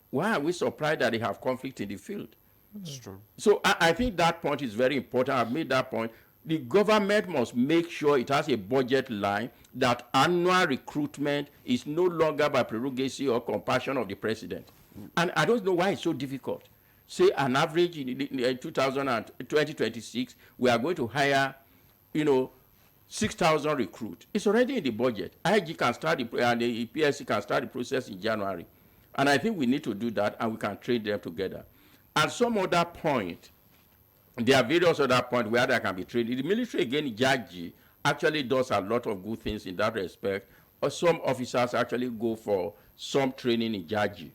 Speaker 4: why are we surprised that they have conflict in the field?
Speaker 2: That's true.
Speaker 4: So I think that point is very important. I've made that point. The government must make sure it has a budget line that annual recruitment is no longer by prerogative or compassion of the president. And I don't know why it's so difficult. Say an average in 2026, we are going to hire, 6,000 recruits. It's already in the budget. IG can start and the PSC can start the process in January. And I think we need to do that, and we can train them together. At some other point, there are various other points where they can be trained. The military, again, Jaji, actually does a lot of good things in that respect. Or some officers actually go for some training in Jaji,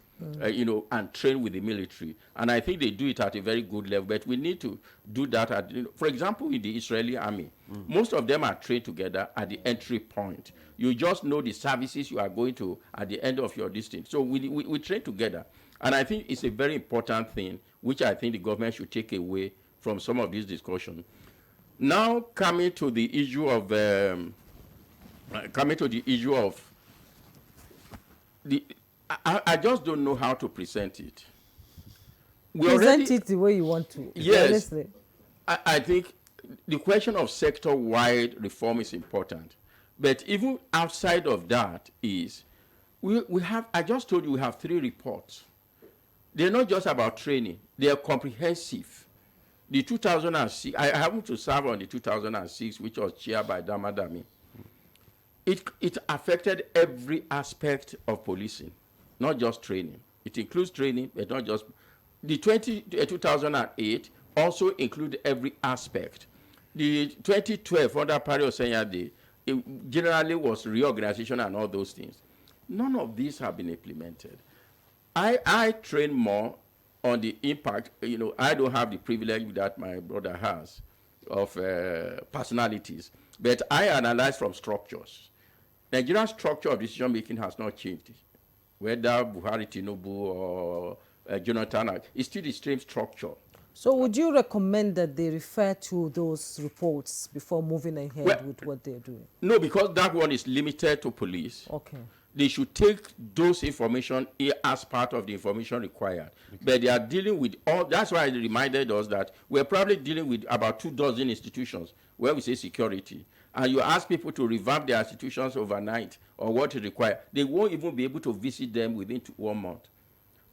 Speaker 4: and train with the military. And I think they do it at a very good level. But we need to do that for example, in the Israeli army, most of them are trained together at the entry point. You just know the services you are going to at the end of your distance. So we train together. And I think it's a very important thing, which I think the government should take away from some of this discussion. Now, coming to the issue of I just don't know how to present it.
Speaker 1: Present it the way you want to.
Speaker 4: Yes.
Speaker 1: Honestly.
Speaker 4: I think the question of sector-wide reform is important. But even outside of that is, we have, I just told you we have 3 reports. They're not just about training. They are comprehensive. The 2006, I happened to serve on the 2006, which was chaired by Damadami. It affected every aspect of policing, not just training. It includes training, but not just. The 2008 also included every aspect. The 2012, under Pario Senyade, it generally was reorganization and all those things. None of these have been implemented. I train more on the impact. I don't have the privilege that my brother has of personalities, but I analyze from structures. Nigerian structure of decision making has not changed. Whether Buhari, Tinubu, or Jonathan, it's still the same structure.
Speaker 1: So would you recommend that they refer to those reports before moving ahead with what they're doing?
Speaker 4: No, because that one is limited to police.
Speaker 1: Okay.
Speaker 4: They should take those information as part of the information required. Okay. But they are dealing with all, that's why they reminded us that we're probably dealing with about 24 institutions where we say security. And you ask people to revamp their institutions overnight or what is required, they won't even be able to visit them within 1 month.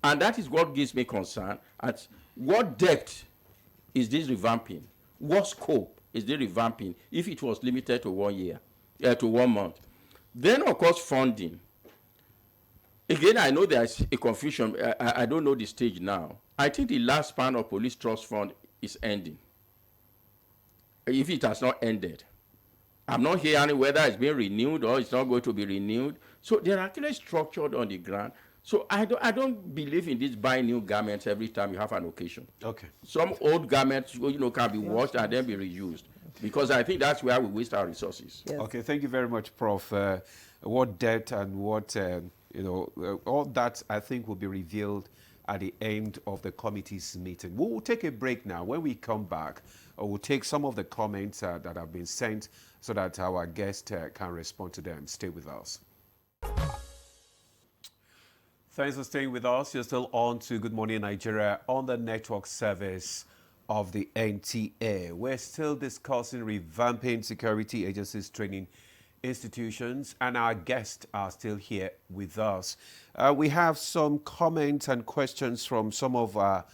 Speaker 4: And that is what gives me concern. At what depth is this revamping? What scope is the revamping if it was limited to 1 year, to 1 month? Then, of course, funding. Again, I know there's a confusion. I don't know the stage now. I think the last span of Police Trust Fund is ending. If it has not ended. I'm not hearing whether it's being renewed or it's not going to be renewed. So they're actually structured on the ground. So I don't believe in this buying new garments every time you have an occasion. Okay. Some old garments, can be washed and then be reused. Because I think that's where we waste our resources.
Speaker 2: Yes. Okay, thank you very much, Prof. What debt and what, all that I think will be revealed at the end of the committee's meeting. We will take a break now. When we come back, we'll take some of the comments that have been sent so that our guest can respond to them. Stay with us. Thanks for staying with us. You're still on to Good Morning Nigeria on the network service of the NTA. We're still discussing revamping security agencies training institutions, and our guests are still here with us. We have some comments and questions from some of our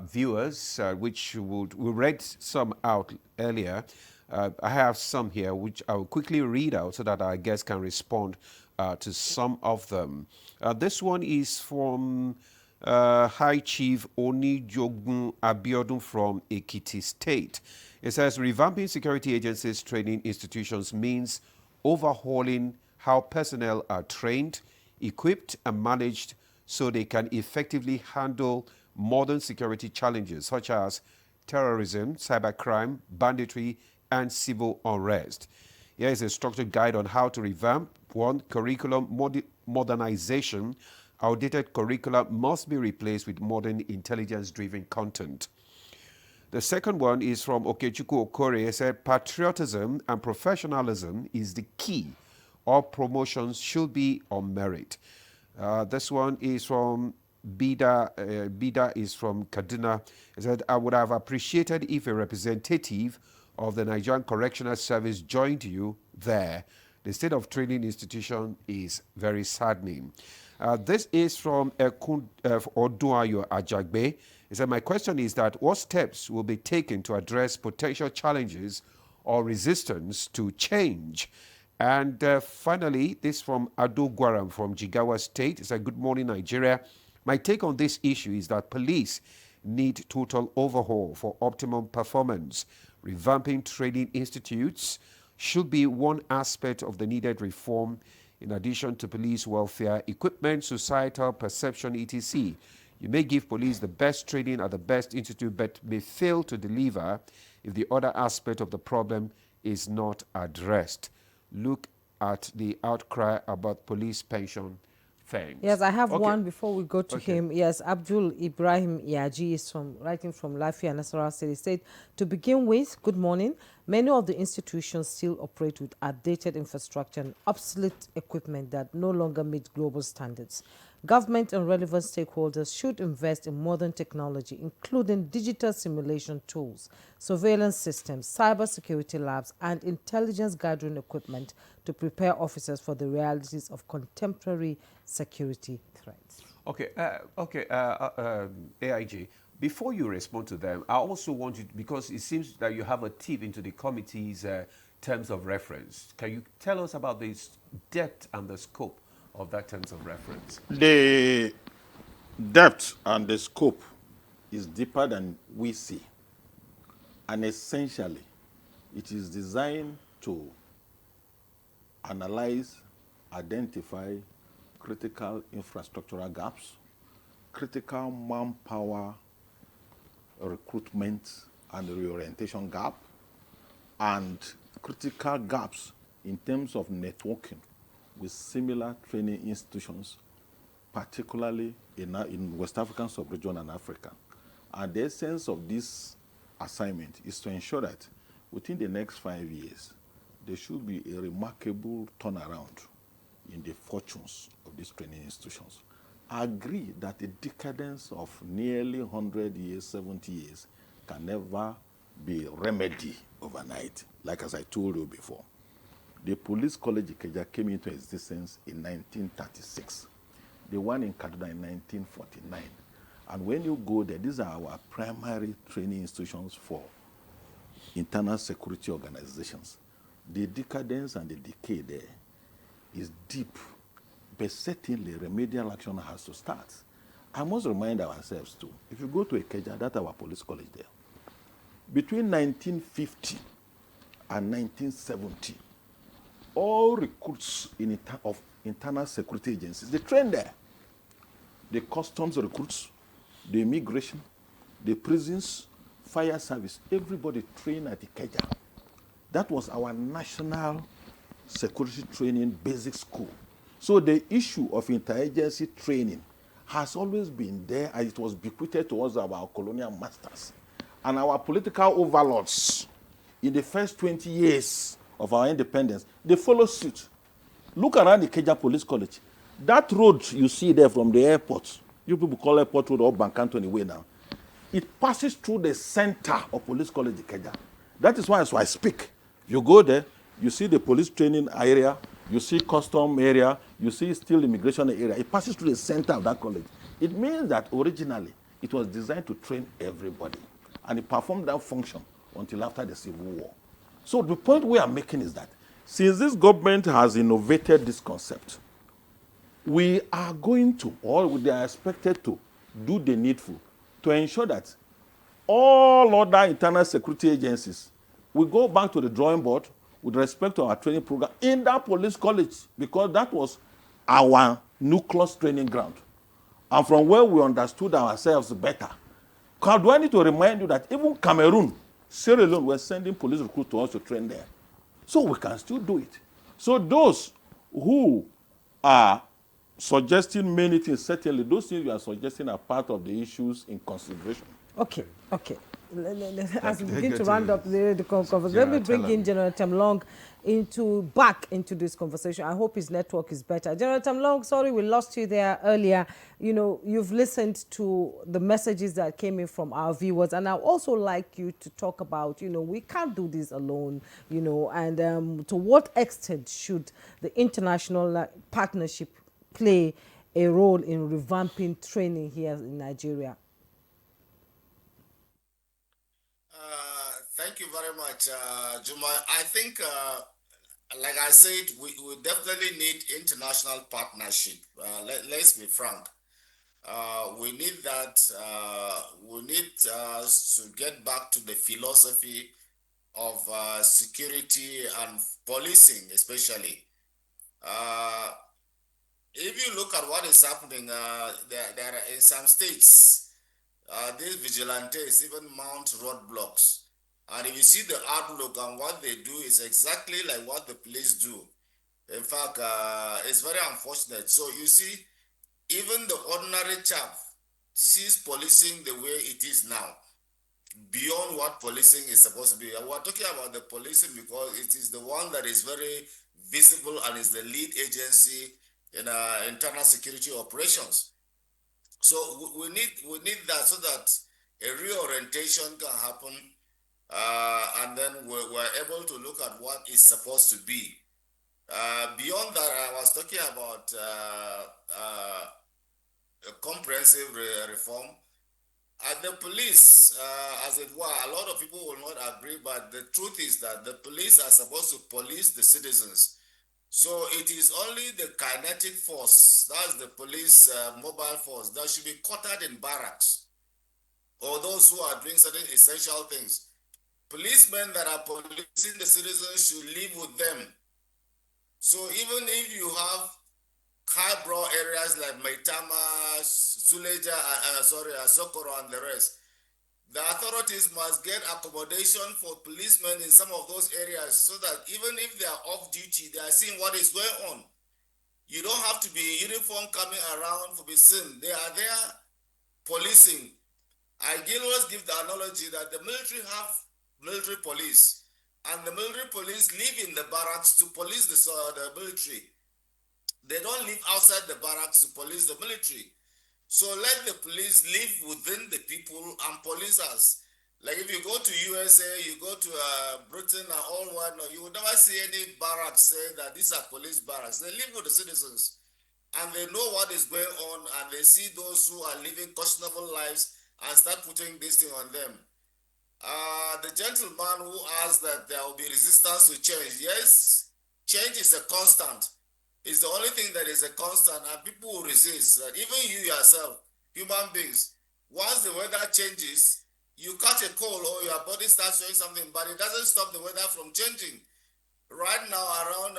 Speaker 2: viewers, which we read some out earlier. I have some here which I will quickly read out so that our guests can respond to some of them. This one is from High Chief Onijogun Abiodun from Ekiti State. It says revamping security agencies training institutions means overhauling how personnel are trained, equipped, and managed so they can effectively handle modern security challenges such as terrorism, cybercrime, banditry, and civil unrest. Here is a structured guide on how to revamp. 1. Curriculum modernization. Outdated curricula must be replaced with modern intelligence-driven content. The second one is from Okechukwu Okore. He said, patriotism and professionalism is the key. All promotions should be on merit. This one is from Bida. Bida is from Kaduna. He said, I would have appreciated if a representative of the Nigerian Correctional Service joined you there. The state of training institution is very saddening. This is from Oduayo Ajagbe. He said, my question is that what steps will be taken to address potential challenges or resistance to change? And finally, this from Ado Gwaram from Jigawa State. He said, good morning, Nigeria. My take on this issue is that police need total overhaul for optimum performance. Revamping training institutes should be one aspect of the needed reform, in addition to police welfare, equipment, societal perception, etc. You may give police the best training at the best institute, but may fail to deliver if the other aspect of the problem is not addressed. Look at the outcry about police pension things.
Speaker 1: Yes, I have one before we go to him. Yes, Abdul Ibrahim Yaji is writing from Lafia, Nasarawa City State. To begin with, good morning. Many of the institutions still operate with outdated infrastructure and obsolete equipment that no longer meet global standards. Government and relevant stakeholders should invest in modern technology, including digital simulation tools, surveillance systems, cybersecurity labs, and intelligence gathering equipment to prepare officers for the realities of contemporary security threats.
Speaker 2: AIG, before you respond to them, I also want you, because it seems that you have a tip into the committee's terms of reference. Can you tell us about the depth and the scope of that terms of reference?
Speaker 5: The depth and the scope is deeper than we see. And essentially, it is designed to analyze, identify critical infrastructural gaps, critical manpower recruitment and reorientation gap, and critical gaps in terms of networking with similar training institutions, particularly in West African sub-region and Africa. And the essence of this assignment is to ensure that within the next 5 years, there should be a remarkable turnaround in the fortunes of these training institutions. I agree that the decadence of nearly 100 years, 70 years, can never be remedied overnight, like as I told you before. The Police College Ikeja came into existence in 1936. The one in Kaduna in 1949. And when you go there, these are our primary training institutions for internal security organizations. The decadence and the decay there is deep, but certainly remedial action has to start. I must remind ourselves too, if you go to Ikeja, that's our police college there. Between 1950 and 1970, all recruits of internal security agencies, they train there. The customs recruits, the immigration, the prisons, fire service, everybody trained at Ikeja. That was our national security training basic school. So the issue of interagency training has always been there, and it was bequeathed to us by our colonial masters. And our political overlords, in the first 20 years of our independence, they follow suit. Look around the Keja Police College. That road you see there from the airport, you people call airport road or Bankantoni way now, it passes through the center of Police College Keja. That is why, as I speak, you go there, you see the police training area, you see custom area, you see still immigration area. It passes through the center of that college. It means that originally it was designed to train everybody, and it performed that function until after the Civil War. So the point we are making is that since this government has innovated this concept, we are going to, or they are expected to, do the needful to ensure that all other internal security agencies will go back to the drawing board with respect to our training program in that police college, because that was our nucleus training ground. And from where we understood ourselves better. Do I need to remind you that even Cameroon, Sierra Leone, were sending police recruits to us to train there. So we can still do it. So those who are suggesting many things, certainly those things you are suggesting are part of the issues in consideration.
Speaker 1: Okay. As we begin to round up the conversation, let me bring in General Temlong back into this conversation. I hope his network is better. General Temlong, sorry we lost you there earlier. You know, you've listened to the messages that came in from our viewers, and I'd also like you to talk about, you know, we can't do this alone, you know, and to what extent should the international partnership play a role in revamping training here in Nigeria?
Speaker 6: Thank you very much, Juma. I think, like I said, we definitely need international partnership. Let's be frank. We need that. We need to get back to the philosophy of security and policing, especially. If you look at what is happening, there are in some states, these vigilantes even mount roadblocks. And if you see the outlook and what they do is exactly like what the police do. In fact, it's very unfortunate. So you see, even the ordinary chap sees policing the way it is now, beyond what policing is supposed to be. And we're talking about the policing because it is the one that is very visible and is the lead agency in internal security operations. So we need that so that a reorientation can happen, and then we're able to look at what is supposed to be. Beyond that, I was talking about a comprehensive reform. The police, as it were, a lot of people will not agree, but the truth is that the police are supposed to police the citizens. So it is only the kinetic force, that's the police mobile force, that should be quartered in barracks, or those who are doing certain essential things. Policemen that are policing the citizens should live with them. So even if you have highbrow areas like Maitama, Suleja, Sokoro, and the rest, the authorities must get accommodation for policemen in some of those areas so that even if they are off duty, they are seeing what is going on. You don't have to be in uniform coming around to be seen. They are there policing. I always give the analogy that the military have military police, and the military police live in the barracks to police the military. They don't live outside the barracks to police the military. So let the police live within the people and police us. Like if you go to USA, you go to Britain and all whatnot, you will never see any barracks say that these are police barracks. They live with the citizens and they know what is going on, and they see those who are living questionable lives and start putting this thing on them. The gentleman who asked that there will be resistance to change. Yes, change is a constant. It's the only thing that is a constant, and people will resist. Even you yourself, human beings, once the weather changes, you catch a cold or your body starts showing something, but it doesn't stop the weather from changing. Right now, around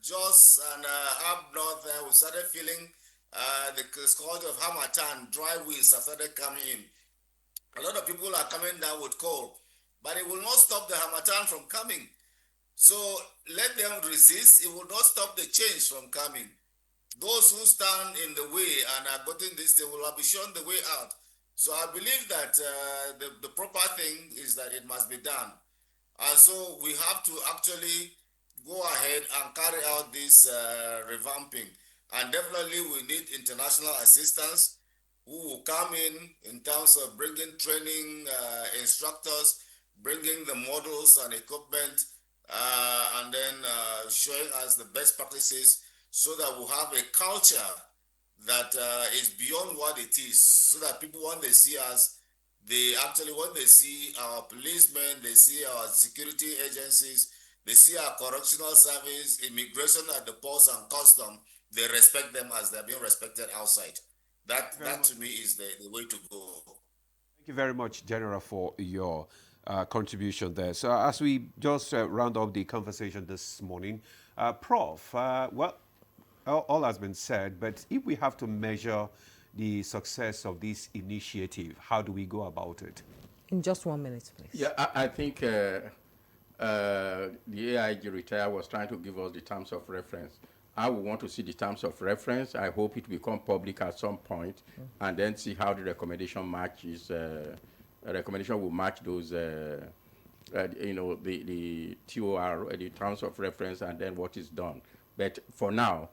Speaker 6: Jos and up north, we started feeling the scourge of Hamatan, dry winds have started coming in. A lot of people are coming down with cold, but it will not stop the Hamatan from coming. So let them resist. It will not stop the change from coming. those who stand in the way and are getting this, they will be shown the way out. So I believe that the proper thing is that it must be done. And so we have to actually go ahead and carry out this revamping. And definitely we need international assistance who will come in terms of bringing training instructors, bringing the models and equipment, and then showing us the best practices so that we'll have a culture that is beyond what it is, so that people, when they see us, they actually, when they see our policemen, they see our security agencies, they see our correctional service, immigration at the ports and custom, they respect them as they're being respected outside. That to me is the way to go.
Speaker 2: Thank you very much, General, for your contribution there. So as we just round up the conversation this morning, Prof, well, all has been said, but if we have to measure the success of this initiative, how do we go about it?
Speaker 1: In just 1 minute, please.
Speaker 4: Yeah, I think the AIG retire was trying to give us the terms of reference. I would want to see the terms of reference. I hope it become public at some point, and then see how the recommendation matches. Recommendation will match those, you know, the TOR, the terms of reference, and then what is done. But for now,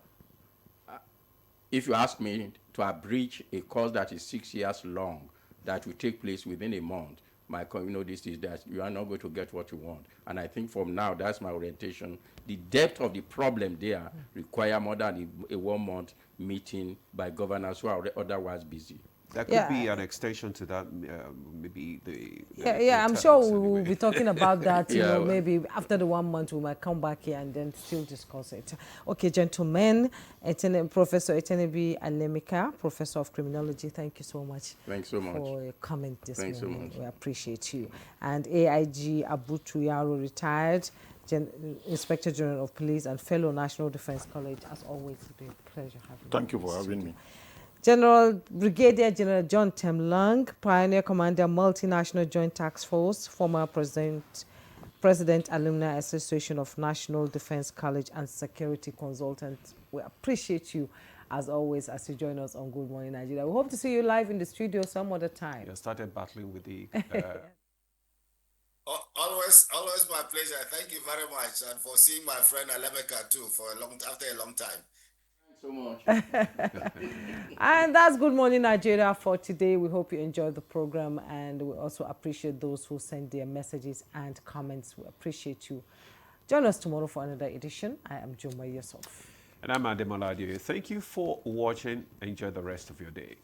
Speaker 4: if you ask me to abridge a course that is 6 years long, that will take place within a month, this is that you are not going to get what you want. And I think from now, that's my orientation. The depth of the problem there require more than a 1 month meeting by governors who are otherwise busy.
Speaker 2: That could be an extension to that, maybe the
Speaker 1: I'm
Speaker 2: terms
Speaker 1: sure we
Speaker 2: anyway.
Speaker 1: will be talking about that. You
Speaker 4: Yeah,
Speaker 1: know,
Speaker 4: well.
Speaker 1: maybe after the 1 month we might come back here and then still discuss it. Okay, gentlemen, Professor Etenebi Anemika, Professor of Criminology, thank you so much.
Speaker 4: Thanks so much.
Speaker 1: For your comment this
Speaker 4: Thanks so
Speaker 1: morning.
Speaker 4: much.
Speaker 1: We appreciate you. And AIG Abutuyaro, retired Inspector General of Police and fellow National Defense College. As always, it's been a pleasure having you.
Speaker 5: Thank you for having me.
Speaker 1: Brigadier General John Temlang, Pioneer Commander, Multinational Joint Task Force, former President Alumni Association of National Defense College and Security Consultant. We appreciate you as always as you join us on Good Morning Nigeria. We hope to see you live in the studio some other time.
Speaker 2: You started battling with the...
Speaker 6: Always my pleasure. Thank you very much, and for seeing my friend Alemeka too after a long time.
Speaker 4: So much.
Speaker 1: And that's Good Morning Nigeria for today. We hope you enjoyed the program, and we also appreciate those who send their messages and comments. We appreciate you. Join us tomorrow for another edition. I am Joma Yusuf.
Speaker 2: And I'm Ademola Adeoye. Thank you for watching. Enjoy the rest of your day.